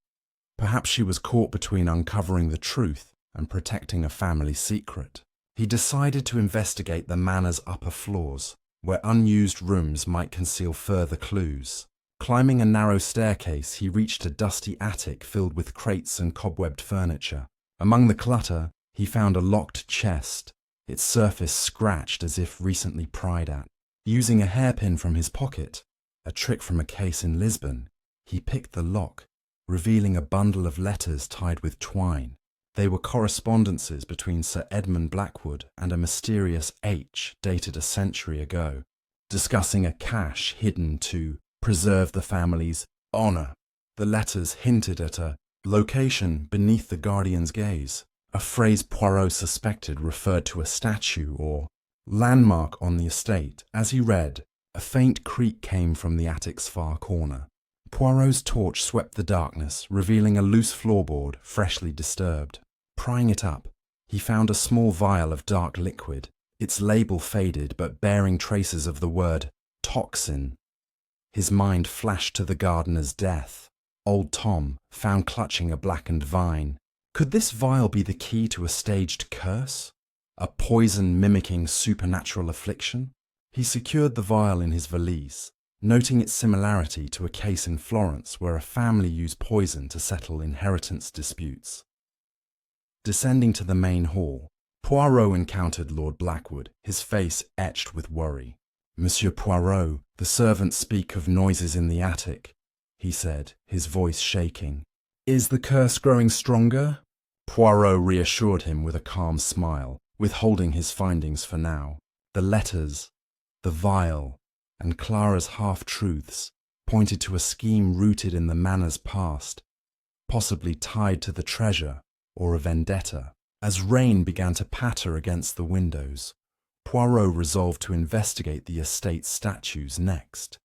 Perhaps she was caught between uncovering the truth and protecting a family secret. He decided to investigate the manor's upper floors, where unused rooms might conceal further clues. Climbing a narrow staircase, he reached a dusty attic filled with crates and cobwebbed furniture. Among the clutter, he found a locked chest, its surface scratched as if recently pried at. Using a hairpin from his pocket, a trick from a case in Lisbon, he picked the lock, revealing a bundle of letters tied with twine. They were correspondences between Sir Edmund Blackwood and a mysterious H dated a century ago, discussing a cache hidden to preserve the family's honour. The letters hinted at a location beneath the guardian's gaze, a phrase Poirot suspected referred to a statue or landmark on the estate. As he read, a faint creak came from the attic's far corner. Poirot's torch swept the darkness, revealing a loose floorboard, freshly disturbed. Prying it up, he found a small vial of dark liquid, its label faded but bearing traces of the word toxin. His mind flashed to the gardener's death, old Tom, found clutching a blackened vine. Could this vial be the key to a staged curse? A poison mimicking supernatural affliction? He secured the vial in his valise, noting its similarity to a case in Florence where a family used poison to settle inheritance disputes. Descending to the main hall, Poirot encountered Lord Blackwood, his face etched with worry. "Monsieur Poirot, the servants speak of noises in the attic," he said, his voice shaking. "Is the curse growing stronger?" Poirot reassured him with a calm smile, withholding his findings for now. The letters, the vial, and Clara's half-truths pointed to a scheme rooted in the manor's past, possibly tied to the treasure or a vendetta. As rain began to patter against the windows, Poirot resolved to investigate the estate's statues next,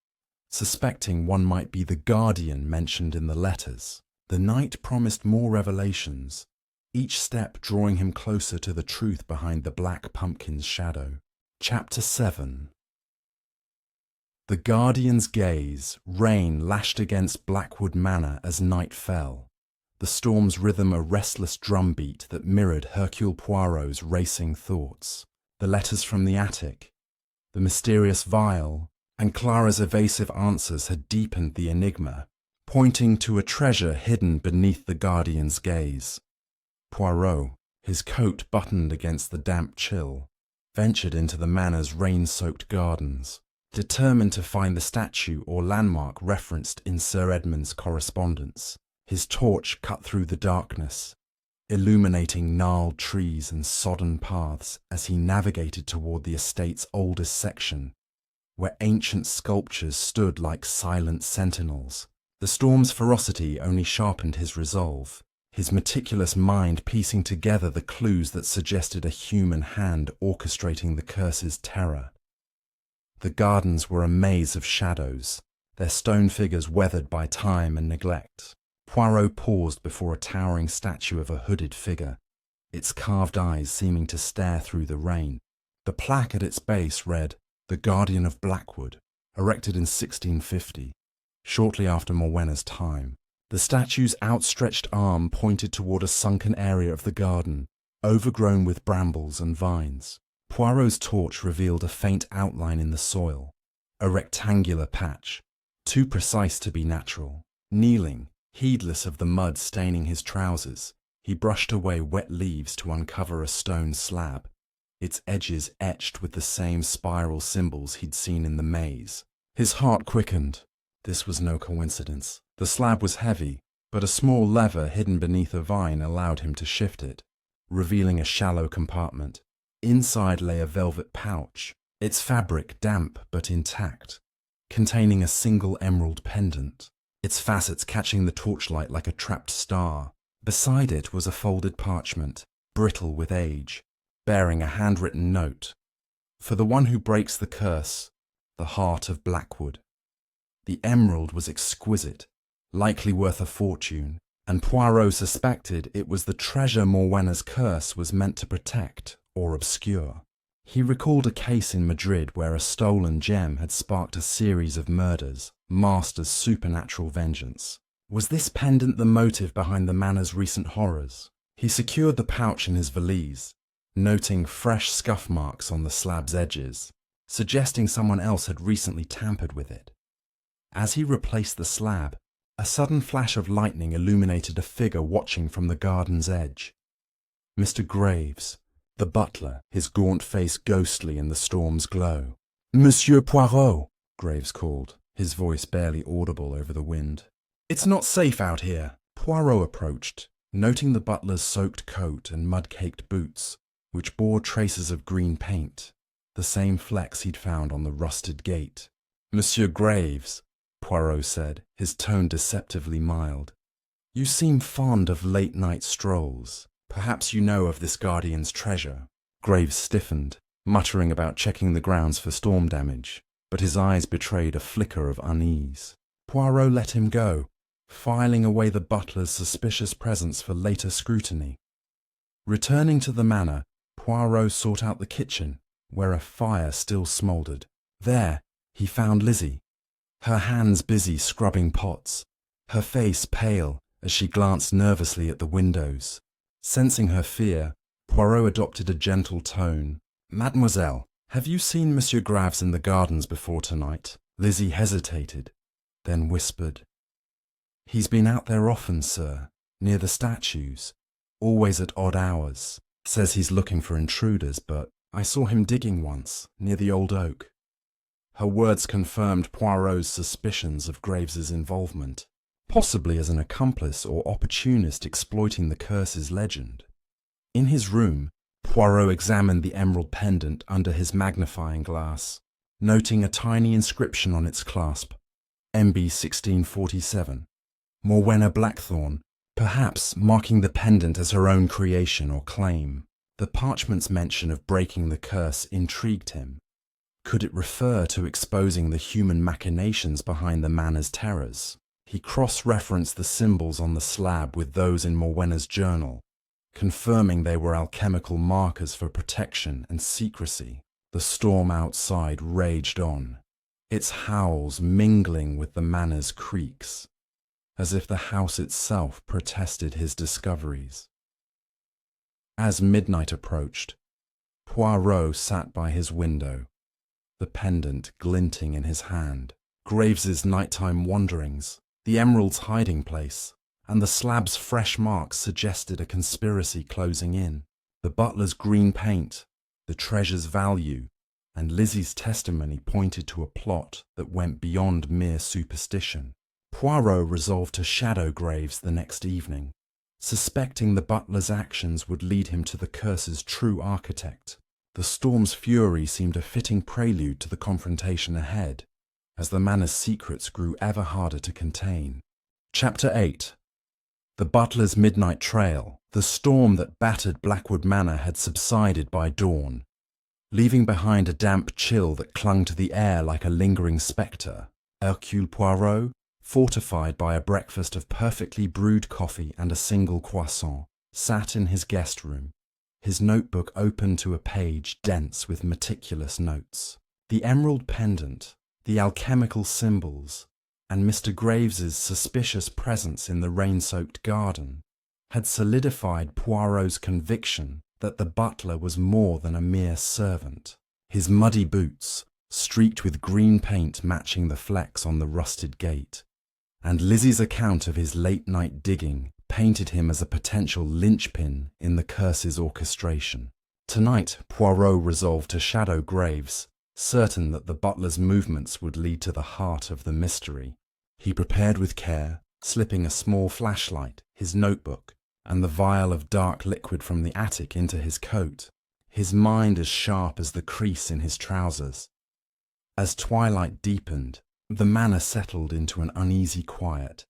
suspecting one might be the guardian mentioned in the letters. The night promised more revelations, each step drawing him closer to the truth behind the black pumpkin's shadow. Chapter 7. The guardian's gaze, rain lashed against Blackwood Manor as night fell. the storm's rhythm a restless drumbeat that mirrored Hercule Poirot's racing thoughts. The letters from the attic, the mysterious vial, and Clara's evasive answers had deepened the enigma, pointing to a treasure hidden beneath the Guardian's gaze. Poirot, his coat buttoned against the damp chill, ventured into the manor's rain-soaked gardens, determined to find the statue or landmark referenced in Sir Edmund's correspondence. His torch cut through the darkness, illuminating gnarled trees and sodden paths as he navigated toward the estate's oldest section, where ancient sculptures stood like silent sentinels. The storm's ferocity only sharpened his resolve, his meticulous mind piecing together the clues that suggested a human hand orchestrating the curse's terror. The gardens were a maze of shadows, their stone figures weathered by time and neglect. Poirot paused before a towering statue of a hooded figure, its carved eyes seeming to stare through the rain. The plaque at its base read, "The Guardian of Blackwood," erected in 1650, shortly after Morwenna's time. The statue's outstretched arm pointed toward a sunken area of the garden, overgrown with brambles and vines. Poirot's torch revealed a faint outline in the soil, a rectangular patch, too precise to be natural. Kneeling, heedless of the mud staining his trousers, he brushed away wet leaves to uncover a stone slab, its edges etched with the same spiral symbols he'd seen in the maze. His heart quickened. This was no coincidence. The slab was heavy, but a small lever hidden beneath a vine allowed him to shift it, revealing a shallow compartment. Inside lay a velvet pouch, its fabric damp but intact, containing a single emerald pendant, its facets catching the torchlight like a trapped star. Beside it was a folded parchment, brittle with age, bearing a handwritten note. "For the one who breaks the curse, the heart of Blackwood." The emerald was exquisite, likely worth a fortune, and Poirot suspected it was the treasure Morwenna's curse was meant to protect or obscure. He recalled a case in Madrid where a stolen gem had sparked a series of murders, masked as supernatural vengeance. Was this pendant the motive behind the manor's recent horrors? He secured the pouch in his valise, noting fresh scuff marks on the slab's edges, suggesting someone else had recently tampered with it. As he replaced the slab, a sudden flash of lightning illuminated a figure watching from the garden's edge. Mr. Graves, the butler, his gaunt face ghostly in the storm's glow. "Monsieur Poirot," Graves called, his voice barely audible over the wind. "It's not safe out here." Poirot approached, noting the butler's soaked coat and mud-caked boots, which bore traces of green paint, the same flecks he'd found on the rusted gate. "Monsieur Graves," Poirot said, his tone deceptively mild. "You seem fond of late-night strolls. Perhaps you know of this Guardian's treasure." Graves stiffened, muttering about checking the grounds for storm damage, but his eyes betrayed a flicker of unease. Poirot let him go, filing away the butler's suspicious presence for later scrutiny. Returning to the manor, Poirot sought out the kitchen, where a fire still smouldered. There, he found Lizzie, her hands busy scrubbing pots, her face pale as she glanced nervously at the windows. Sensing her fear, Poirot adopted a gentle tone. "Mademoiselle, have you seen Monsieur Graves in the gardens before tonight?" Lizzie hesitated, then whispered, "He's been out there often, sir, near the statues, always at odd hours. Says he's looking for intruders, but I saw him digging once, near the old oak." Her words confirmed Poirot's suspicions of Graves's involvement, possibly as an accomplice or opportunist exploiting the curse's legend. In his room, Poirot examined the emerald pendant under his magnifying glass, noting a tiny inscription on its clasp, MB 1647, Morwenna Blackthorn, perhaps marking the pendant as her own creation or claim. The parchment's mention of breaking the curse intrigued him. Could it refer to exposing the human machinations behind the manor's terrors? He cross-referenced the symbols on the slab with those in Morwenna's journal, confirming they were alchemical markers for protection and secrecy. The storm outside raged on, its howls mingling with the manor's creaks. as if the house itself protested his discoveries. As midnight approached, Poirot sat by his window, the pendant glinting in his hand. Graves's nighttime wanderings, the emerald's hiding place, and the slab's fresh marks suggested a conspiracy closing in. The butler's green paint, the treasure's value, and Lizzie's testimony pointed to a plot that went beyond mere superstition. Poirot resolved to shadow Graves the next evening, suspecting the butler's actions would lead him to the curse's true architect. The storm's fury seemed a fitting prelude to the confrontation ahead, as the manor's secrets grew ever harder to contain. Chapter 8. The butler's midnight trail. The storm that battered Blackwood Manor had subsided by dawn, leaving behind a damp chill that clung to the air like a lingering spectre. Hercule Poirot, fortified by a breakfast of perfectly brewed coffee and a single croissant, sat in his guest room, his notebook open to a page dense with meticulous notes. The emerald pendant, the alchemical symbols, and Mr. Graves's suspicious presence in the rain-soaked garden had solidified Poirot's conviction that the butler was more than a mere servant. His muddy boots, streaked with green paint matching the flecks on the rusted gate, and Lizzie's account of his late-night digging painted him as a potential linchpin in the curse's orchestration. Tonight, Poirot resolved to shadow Graves, certain that the butler's movements would lead to the heart of the mystery. He prepared with care, slipping a small flashlight, his notebook, and the vial of dark liquid from the attic into his coat, his mind as sharp as the crease in his trousers. As twilight deepened, the manor settled into an uneasy quiet,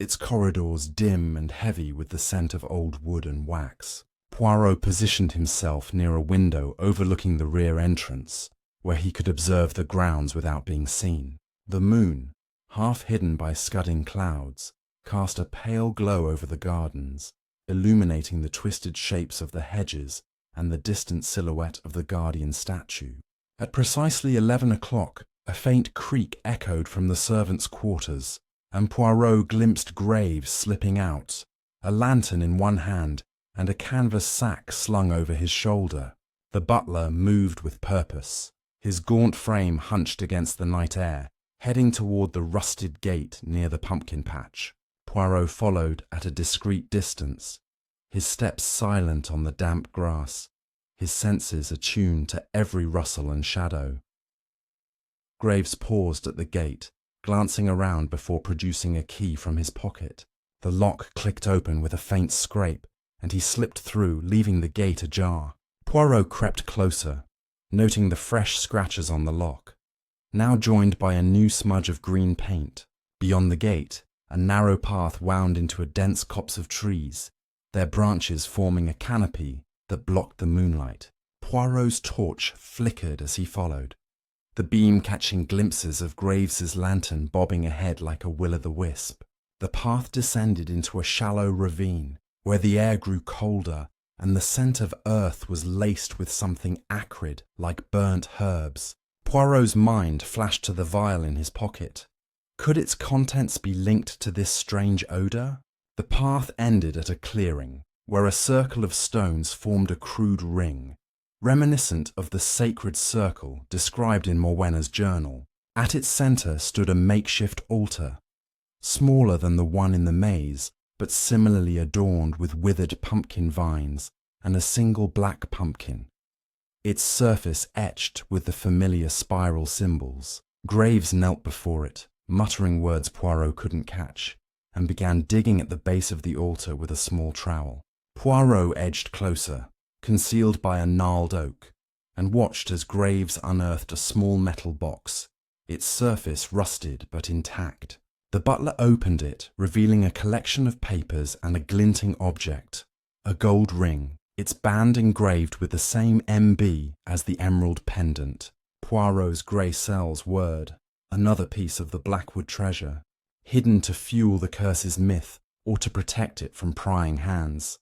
its corridors dim and heavy with the scent of old wood and wax. Poirot positioned himself near a window overlooking the rear entrance, where he could observe the grounds without being seen. The moon, half hidden by scudding clouds, cast a pale glow over the gardens, illuminating the twisted shapes of the hedges and the distant silhouette of the guardian statue. At precisely 11 o'clock, a faint creak echoed from the servants' quarters, and Poirot glimpsed Graves slipping out, a lantern in one hand and a canvas sack slung over his shoulder. The butler moved with purpose, his gaunt frame hunched against the night air, heading toward the rusted gate near the pumpkin patch. Poirot followed at a discreet distance, his steps silent on the damp grass, his senses attuned to every rustle and shadow. Graves paused at the gate, glancing around before producing a key from his pocket. The lock clicked open with a faint scrape, and he slipped through, leaving the gate ajar. Poirot crept closer, noting the fresh scratches on the lock, now joined by a new smudge of green paint. Beyond the gate, a narrow path wound into a dense copse of trees, their branches forming a canopy that blocked the moonlight. Poirot's torch flickered as he followed, the beam catching glimpses of Graves's lantern bobbing ahead like a will-o'-the-wisp. The path descended into a shallow ravine, where the air grew colder and the scent of earth was laced with something acrid like burnt herbs. Poirot's mind flashed to the vial in his pocket. Could its contents be linked to this strange odour? The path ended at a clearing, where a circle of stones formed a crude ring, reminiscent of the sacred circle described in Morwenna's journal. At its centre stood a makeshift altar, smaller than the one in the maze, but similarly adorned with withered pumpkin vines and a single black pumpkin, its surface etched with the familiar spiral symbols. Graves knelt before it, muttering words Poirot couldn't catch, and began digging at the base of the altar with a small trowel. Poirot edged closer, concealed by a gnarled oak, and watched as Graves unearthed a small metal box, its surface rusted but intact. The butler opened it, revealing a collection of papers and a glinting object, a gold ring, its band engraved with the same MB as the emerald pendant. Poirot's grey cells word, another piece of the Blackwood treasure, hidden to fuel the curse's myth or to protect it from prying hands.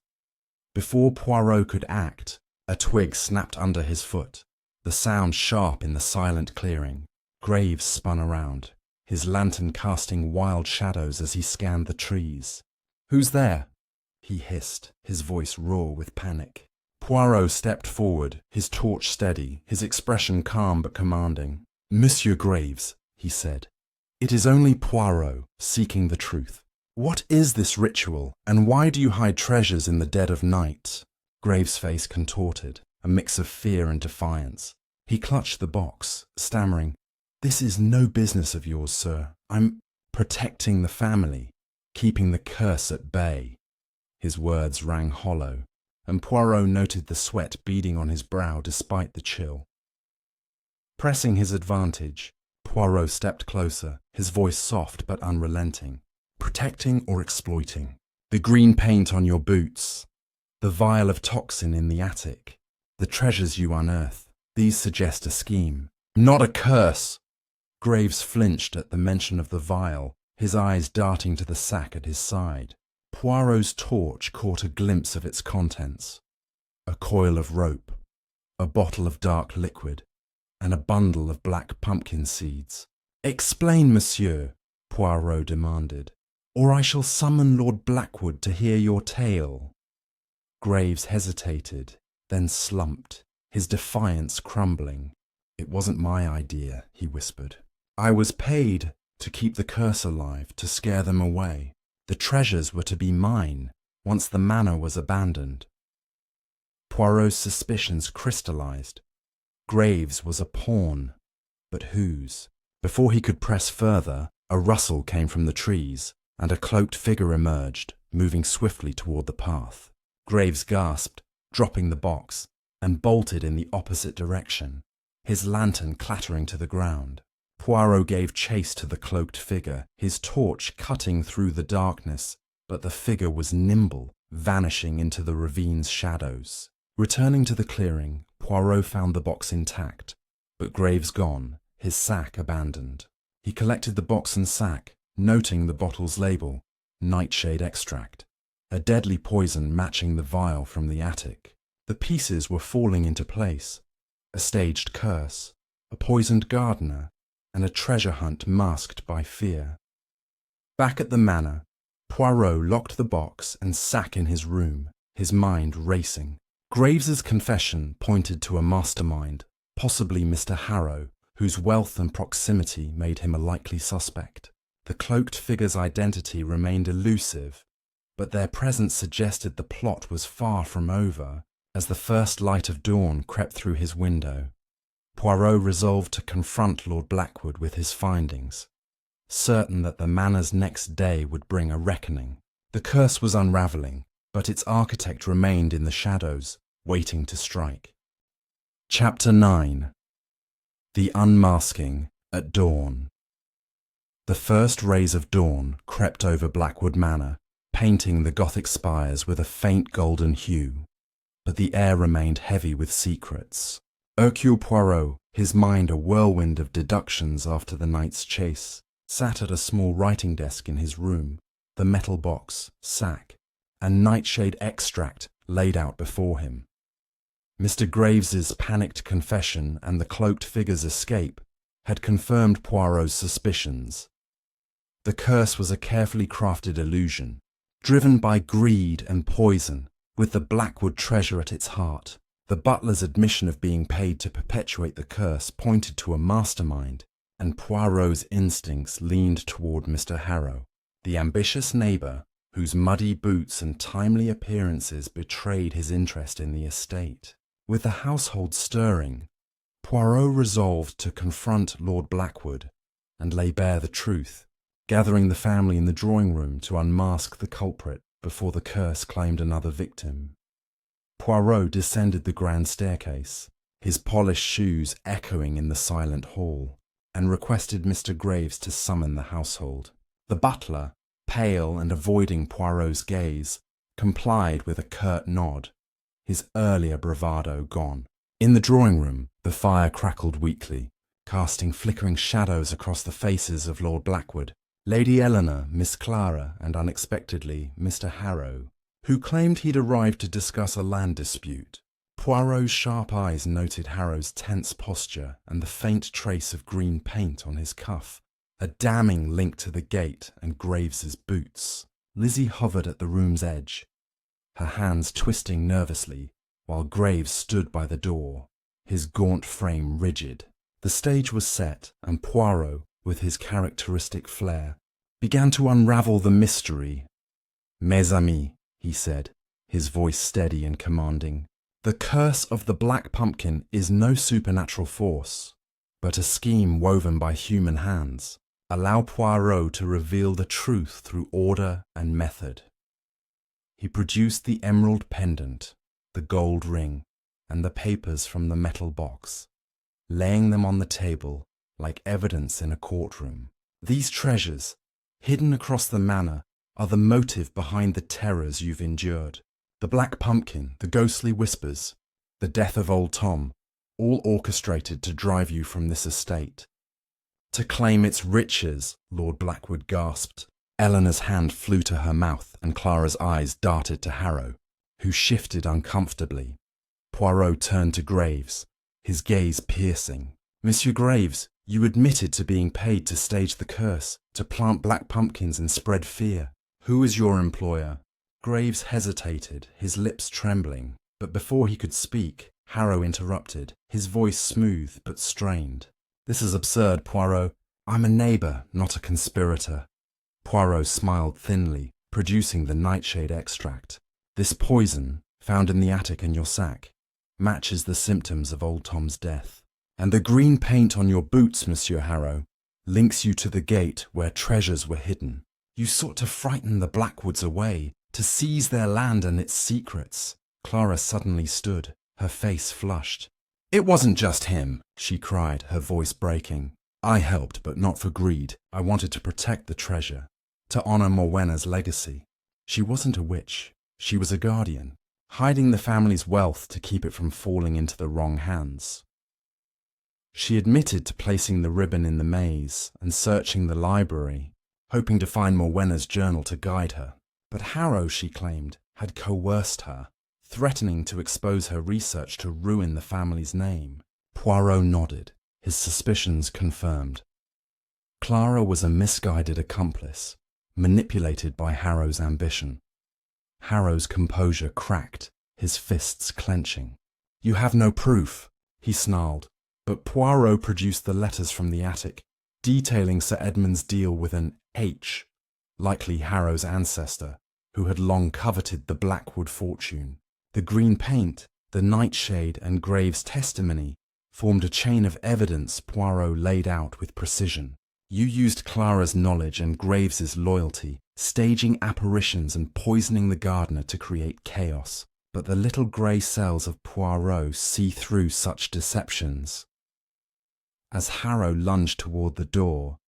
Before Poirot could act, a twig snapped under his foot, the sound sharp in the silent clearing. Graves spun around, his lantern casting wild shadows as he scanned the trees. "Who's there?" he hissed, his voice raw with panic. Poirot stepped forward, his torch steady, his expression calm but commanding. "Monsieur Graves," he said, "it is only Poirot, seeking the truth. What is this ritual, and why do you hide treasures in the dead of night?" Graves' face contorted, a mix of fear and defiance. He clutched the box, stammering, "This is no business of yours, sir. I'm protecting the family, keeping the curse at bay." His words rang hollow, and Poirot noted the sweat beading on his brow despite the chill. Pressing his advantage, Poirot stepped closer, his voice soft but unrelenting. "Protecting or exploiting? The green paint on your boots, the vial of toxin in the attic, the treasures you unearth, these suggest a scheme. Not a curse!" Graves flinched at the mention of the vial, his eyes darting to the sack at his side. Poirot's torch caught a glimpse of its contents. A coil of rope, a bottle of dark liquid, and a bundle of black pumpkin seeds. "Explain, monsieur," Poirot demanded, "or I shall summon Lord Blackwood to hear your tale." Graves hesitated, then slumped, his defiance crumbling. "It wasn't my idea," he whispered. "I was paid to keep the curse alive, to scare them away. The treasures were to be mine, once the manor was abandoned." Poirot's suspicions crystallized. Graves was a pawn, but whose? Before he could press further, a rustle came from the trees, and a cloaked figure emerged, moving swiftly toward the path. Graves gasped, dropping the box, and bolted in the opposite direction, his lantern clattering to the ground. Poirot gave chase to the cloaked figure, his torch cutting through the darkness, but the figure was nimble, vanishing into the ravine's shadows. Returning to the clearing, Poirot found the box intact, but Graves gone, his sack abandoned. He collected the box and sack, noting the bottle's label, nightshade extract, a deadly poison matching the vial from the attic. The pieces were falling into place. A staged curse, a poisoned gardener, and a treasure hunt masked by fear. Back at the manor, Poirot locked the box and sack in his room, his mind racing. Graves's confession pointed to a mastermind, possibly Mr. Harrow, whose wealth and proximity made him a likely suspect. The cloaked figure's identity remained elusive, but their presence suggested the plot was far from over. As the first light of dawn crept through his window, Poirot resolved to confront Lord Blackwood with his findings, certain that the manor's next day would bring a reckoning. The curse was unravelling, but its architect remained in the shadows, waiting to strike. Chapter 9. The Unmasking at Dawn. The first rays of dawn crept over Blackwood Manor, painting the Gothic spires with a faint golden hue, but the air remained heavy with secrets. Hercule Poirot, his mind a whirlwind of deductions after the night's chase, sat at a small writing desk in his room, the metal box, sack, and nightshade extract laid out before him. Mr. Graves's panicked confession and the cloaked figure's escape had confirmed Poirot's suspicions. The curse was a carefully crafted illusion, driven by greed and poison, with the Blackwood treasure at its heart. The butler's admission of being paid to perpetuate the curse pointed to a mastermind, and Poirot's instincts leaned toward Mr. Harrow, the ambitious neighbour whose muddy boots and timely appearances betrayed his interest in the estate. With the household stirring, Poirot resolved to confront Lord Blackwood and lay bare the truth, gathering the family in the drawing-room to unmask the culprit before the curse claimed another victim. Poirot descended the grand staircase, his polished shoes echoing in the silent hall, and requested Mr. Graves to summon the household. The butler, pale and avoiding Poirot's gaze, complied with a curt nod, his earlier bravado gone. In the drawing-room, the fire crackled weakly, casting flickering shadows across the faces of Lord Blackwood, Lady Eleanor, Miss Clara, and unexpectedly Mr. Harrow, who claimed he'd arrived to discuss a land dispute. Poirot's sharp eyes noted Harrow's tense posture and the faint trace of green paint on his cuff, a damning link to the gate and Graves's boots. Lizzie hovered at the room's edge, her hands twisting nervously, while Graves stood by the door, his gaunt frame rigid. The stage was set, and Poirot, with his characteristic flair, began to unravel the mystery. "Mes amis," he said, his voice steady and commanding, "the curse of the Black Pumpkin is no supernatural force, but a scheme woven by human hands. Allow Poirot to reveal the truth through order and method." He produced the emerald pendant, the gold ring, and the papers from the metal box, laying them on the table like evidence in a courtroom. "These treasures, hidden across the manor, are the motive behind the terrors you've endured. The Black Pumpkin, the ghostly whispers, the death of old Tom, all orchestrated to drive you from this estate. To claim its riches," Lord Blackwood gasped. Eleanor's hand flew to her mouth and Clara's eyes darted to Harrow, who shifted uncomfortably. Poirot turned to Graves, his gaze piercing. "Monsieur Graves, you admitted to being paid to stage the curse, to plant black pumpkins and spread fear. Who is your employer?" Graves hesitated, his lips trembling, but before he could speak, Harrow interrupted, his voice smooth but strained. "This is absurd, Poirot. I'm a neighbour, not a conspirator." Poirot smiled thinly, producing the nightshade extract. "This poison, found in the attic in your sack, matches the symptoms of old Tom's death. And the green paint on your boots, Monsieur Harrow, links you to the gate where treasures were hidden. You sought to frighten the Blackwoods away, to seize their land and its secrets." Clara suddenly stood, her face flushed. "It wasn't just him," she cried, her voice breaking. "I helped, but not for greed. I wanted to protect the treasure, to honour Morwenna's legacy. She wasn't a witch. She was a guardian, hiding the family's wealth to keep it from falling into the wrong hands. She admitted to placing the ribbon in the maze and searching the library, hoping to find Morwenna's journal to guide her. But Harrow, she claimed, had coerced her, threatening to expose her research to ruin the family's name. Poirot nodded, his suspicions confirmed. Clara was a misguided accomplice, manipulated by Harrow's ambition. Harrow's composure cracked, his fists clenching. "You have no proof," he snarled, but Poirot produced the letters from the attic, detailing Sir Edmund's deal with an H, likely Harrow's ancestor, who had long coveted the Blackwood fortune. The green paint, the nightshade, and Graves' testimony formed a chain of evidence Poirot laid out with precision. "You used Clara's knowledge and Graves's loyalty, staging apparitions and poisoning the gardener to create chaos. But the little grey cells of Poirot see through such deceptions." As Harrow lunged toward the door,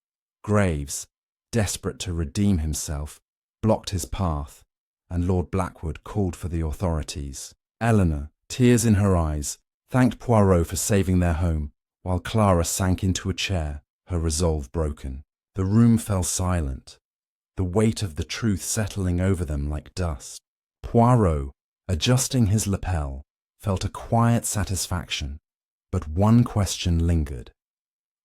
Graves, desperate to redeem himself, blocked his path, and Lord Blackwood called for the authorities. Eleanor, tears in her eyes, thanked Poirot for saving their home, while Clara sank into a chair, her resolve broken. The room fell silent, the weight of the truth settling over them like dust. Poirot, adjusting his lapel, felt a quiet satisfaction, but one question lingered.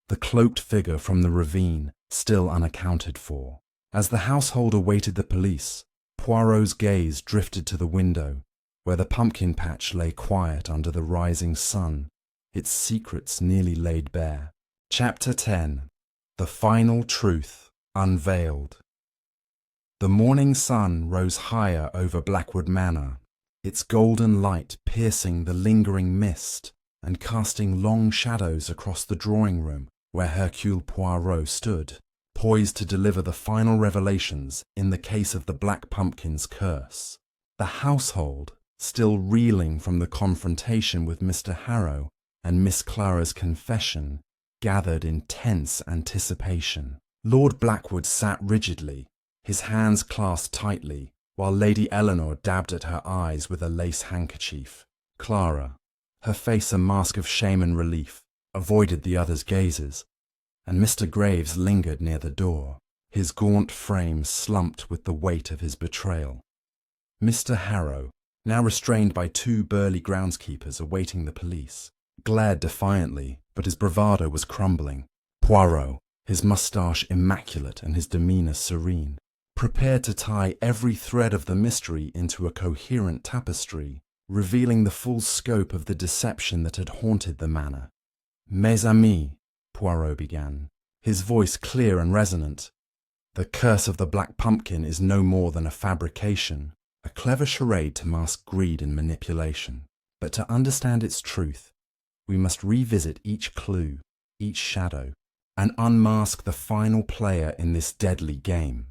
The cloaked figure from the ravine, still unaccounted for. As the household awaited the police, Poirot's gaze drifted to the window, where the pumpkin patch lay quiet under the rising sun, its secrets nearly laid bare. Chapter 10. The Final Truth Unveiled. The morning sun rose higher over Blackwood Manor, its golden light piercing the lingering mist and casting long shadows across the drawing room where Hercule Poirot stood, poised to deliver the final revelations in the case of the Black Pumpkin's curse. The household, still reeling from the confrontation with Mr. Harrow and Miss Clara's confession, gathered in tense anticipation. Lord Blackwood sat rigidly, his hands clasped tightly, while Lady Eleanor dabbed at her eyes with a lace handkerchief. Clara, her face a mask of shame and relief, avoided the others' gazes, and Mr. Graves lingered near the door, his gaunt frame slumped with the weight of his betrayal. Mr. Harrow, now restrained by two burly groundskeepers awaiting the police, glared defiantly, but his bravado was crumbling. "Poirot, his moustache immaculate and his demeanour serene, prepared to tie every thread of the mystery into a coherent tapestry, revealing the full scope of the deception that had haunted the manor. "Mes amis," Poirot began, his voice clear and resonant, "the curse of the Black Pumpkin is no more than a fabrication, a clever charade to mask greed and manipulation. But to understand its truth, we must revisit each clue, each shadow, and unmask the final player in this deadly game."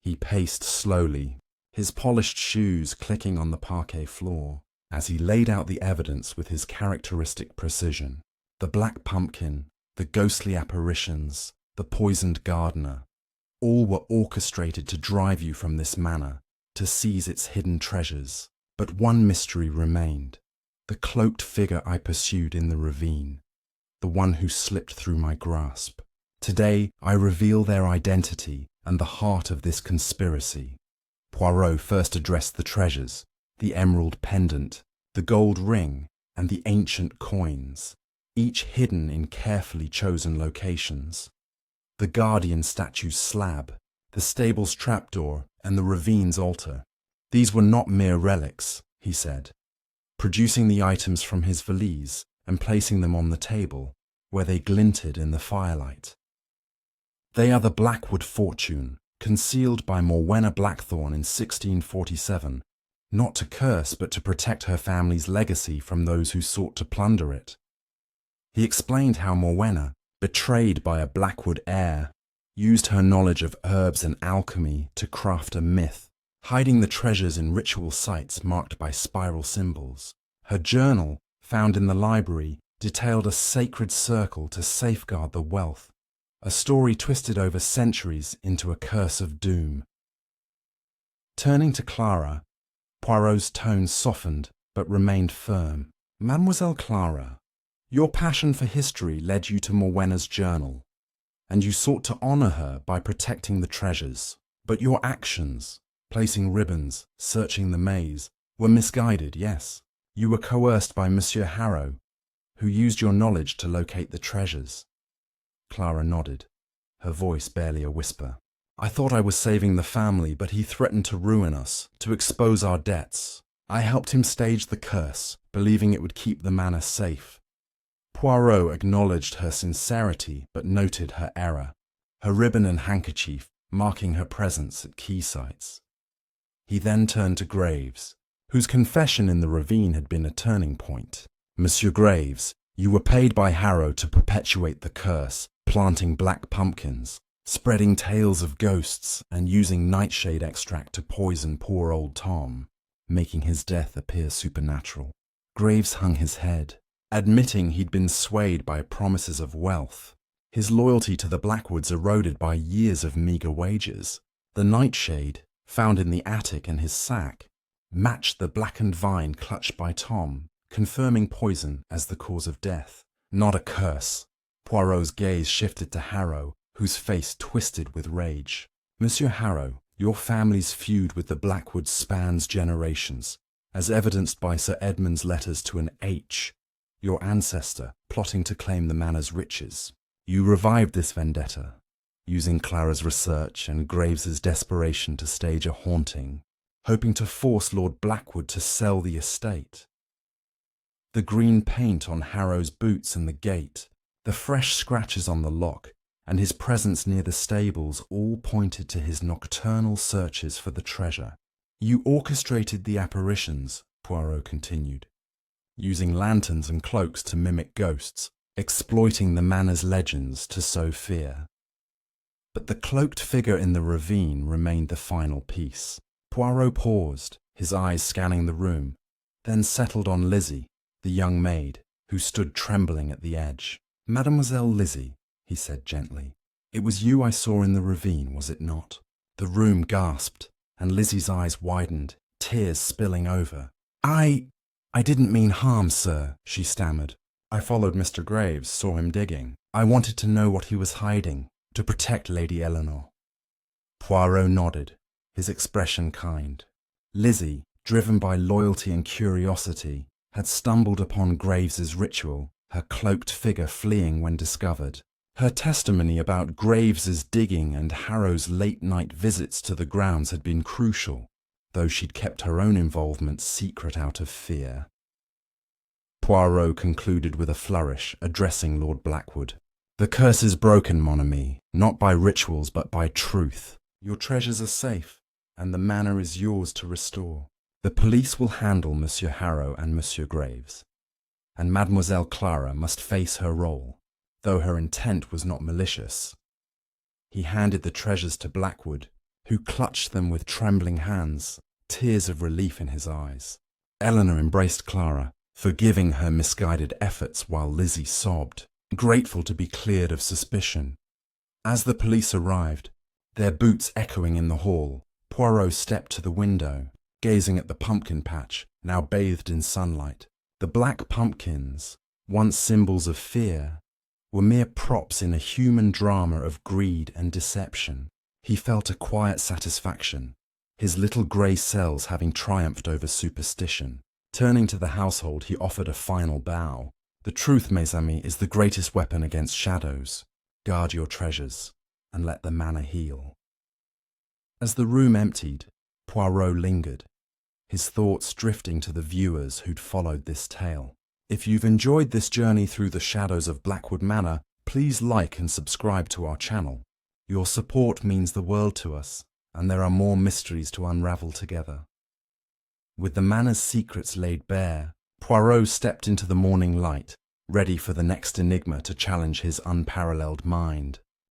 He paced slowly, his polished shoes clicking on the parquet floor, as he laid out the evidence with his characteristic precision. The Black Pumpkin, the ghostly apparitions, the poisoned gardener, all were orchestrated to drive you from this manor, to seize its hidden treasures. But one mystery remained: the cloaked figure I pursued in the ravine, the one who slipped through my grasp. Today I reveal their identity and the heart of this conspiracy. Poirot first addressed the treasures, the emerald pendant, the gold ring, and the ancient coins, each hidden in carefully chosen locations. The guardian statue's slab, the stable's trapdoor, and the ravine's altar. These were not mere relics, he said, producing the items from his valise and placing them on the table, where they glinted in the firelight. They are the Blackwood fortune, concealed by Morwenna Blackthorne in 1647, not to curse but to protect her family's legacy from those who sought to plunder it. He explained how Morwenna, betrayed by a Blackwood heir, used her knowledge of herbs and alchemy to craft a myth, hiding the treasures in ritual sites marked by spiral symbols. Her journal, found in the library, detailed a sacred circle to safeguard the wealth, a story twisted over centuries into a curse of doom. Turning to Clara, Poirot's tone softened but remained firm. "Mademoiselle Clara, your passion for history led you to Morwenna's journal, and you sought to honour her by protecting the treasures. But your actions, placing ribbons, searching the maze, were misguided, yes. You were coerced by Monsieur Harrow, who used your knowledge to locate the treasures." Clara nodded, her voice barely a whisper. "I thought I was saving the family, but he threatened to ruin us, to expose our debts. I helped him stage the curse, believing it would keep the manor safe." Poirot acknowledged her sincerity but noted her error, her ribbon and handkerchief marking her presence at key sites. He then turned to Graves, whose confession in the ravine had been a turning point. "Monsieur Graves, you were paid by Harrow to perpetuate the curse, planting black pumpkins, spreading tales of ghosts, and using nightshade extract to poison poor old Tom, making his death appear supernatural." Graves hung his head, admitting he'd been swayed by promises of wealth, his loyalty to the Blackwoods eroded by years of meagre wages. The nightshade, found in the attic in his sack, matched the blackened vine clutched by Tom, confirming poison as the cause of death. Not a curse. Poirot's gaze shifted to Harrow, whose face twisted with rage. "Monsieur Harrow, your family's feud with the Blackwoods spans generations, as evidenced by Sir Edmund's letters to an H, your ancestor, plotting to claim the manor's riches. You revived this vendetta, using Clara's research and Graves's desperation to stage a haunting, hoping to force Lord Blackwood to sell the estate. The green paint on Harrow's boots and the gate, the fresh scratches on the lock, and his presence near the stables all pointed to his nocturnal searches for the treasure. You orchestrated the apparitions," Poirot continued, "using lanterns and cloaks to mimic ghosts, exploiting the manor's legends to sow fear. But the cloaked figure in the ravine remained the final piece." Poirot paused, his eyes scanning the room, then settled on Lizzie, the young maid, who stood trembling at the edge. "Mademoiselle Lizzie," he said gently, "it was you I saw in the ravine, was it not?" The room gasped, and Lizzie's eyes widened, tears spilling over. I didn't mean harm, sir," she stammered. "I followed Mr. Graves, saw him digging. I wanted to know what he was hiding, to protect Lady Eleanor." Poirot nodded, his expression kind. Lizzie, driven by loyalty and curiosity, had stumbled upon Graves's ritual, her cloaked figure fleeing when discovered. Her testimony about Graves's digging and Harrow's late-night visits to the grounds had been crucial, though she'd kept her own involvement secret out of fear. Poirot concluded with a flourish, addressing Lord Blackwood. "The curse is broken, mon ami, not by rituals but by truth. Your treasures are safe, and the manor is yours to restore. The police will handle Monsieur Harrow and Monsieur Graves, and Mademoiselle Clara must face her role, though her intent was not malicious." He handed the treasures to Blackwood, who clutched them with trembling hands, tears of relief in his eyes. Eleanor embraced Clara, forgiving her misguided efforts while Lizzie sobbed, grateful to be cleared of suspicion. As the police arrived, their boots echoing in the hall, Poirot stepped to the window, gazing at the pumpkin patch, now bathed in sunlight. The black pumpkins, once symbols of fear, were mere props in a human drama of greed and deception. He felt a quiet satisfaction, his little grey cells having triumphed over superstition. Turning to the household, he offered a final bow. "The truth, mes amis, is the greatest weapon against shadows. Guard your treasures, and let the manor heal." As the room emptied, Poirot lingered, his thoughts drifting to the viewers who'd followed this tale. If you've enjoyed this journey through the shadows of Blackwood Manor, please like and subscribe to our channel. Your support means the world to us, and there are more mysteries to unravel together. With the manor's secrets laid bare, Poirot stepped into the morning light, ready for the next enigma to challenge his unparalleled mind.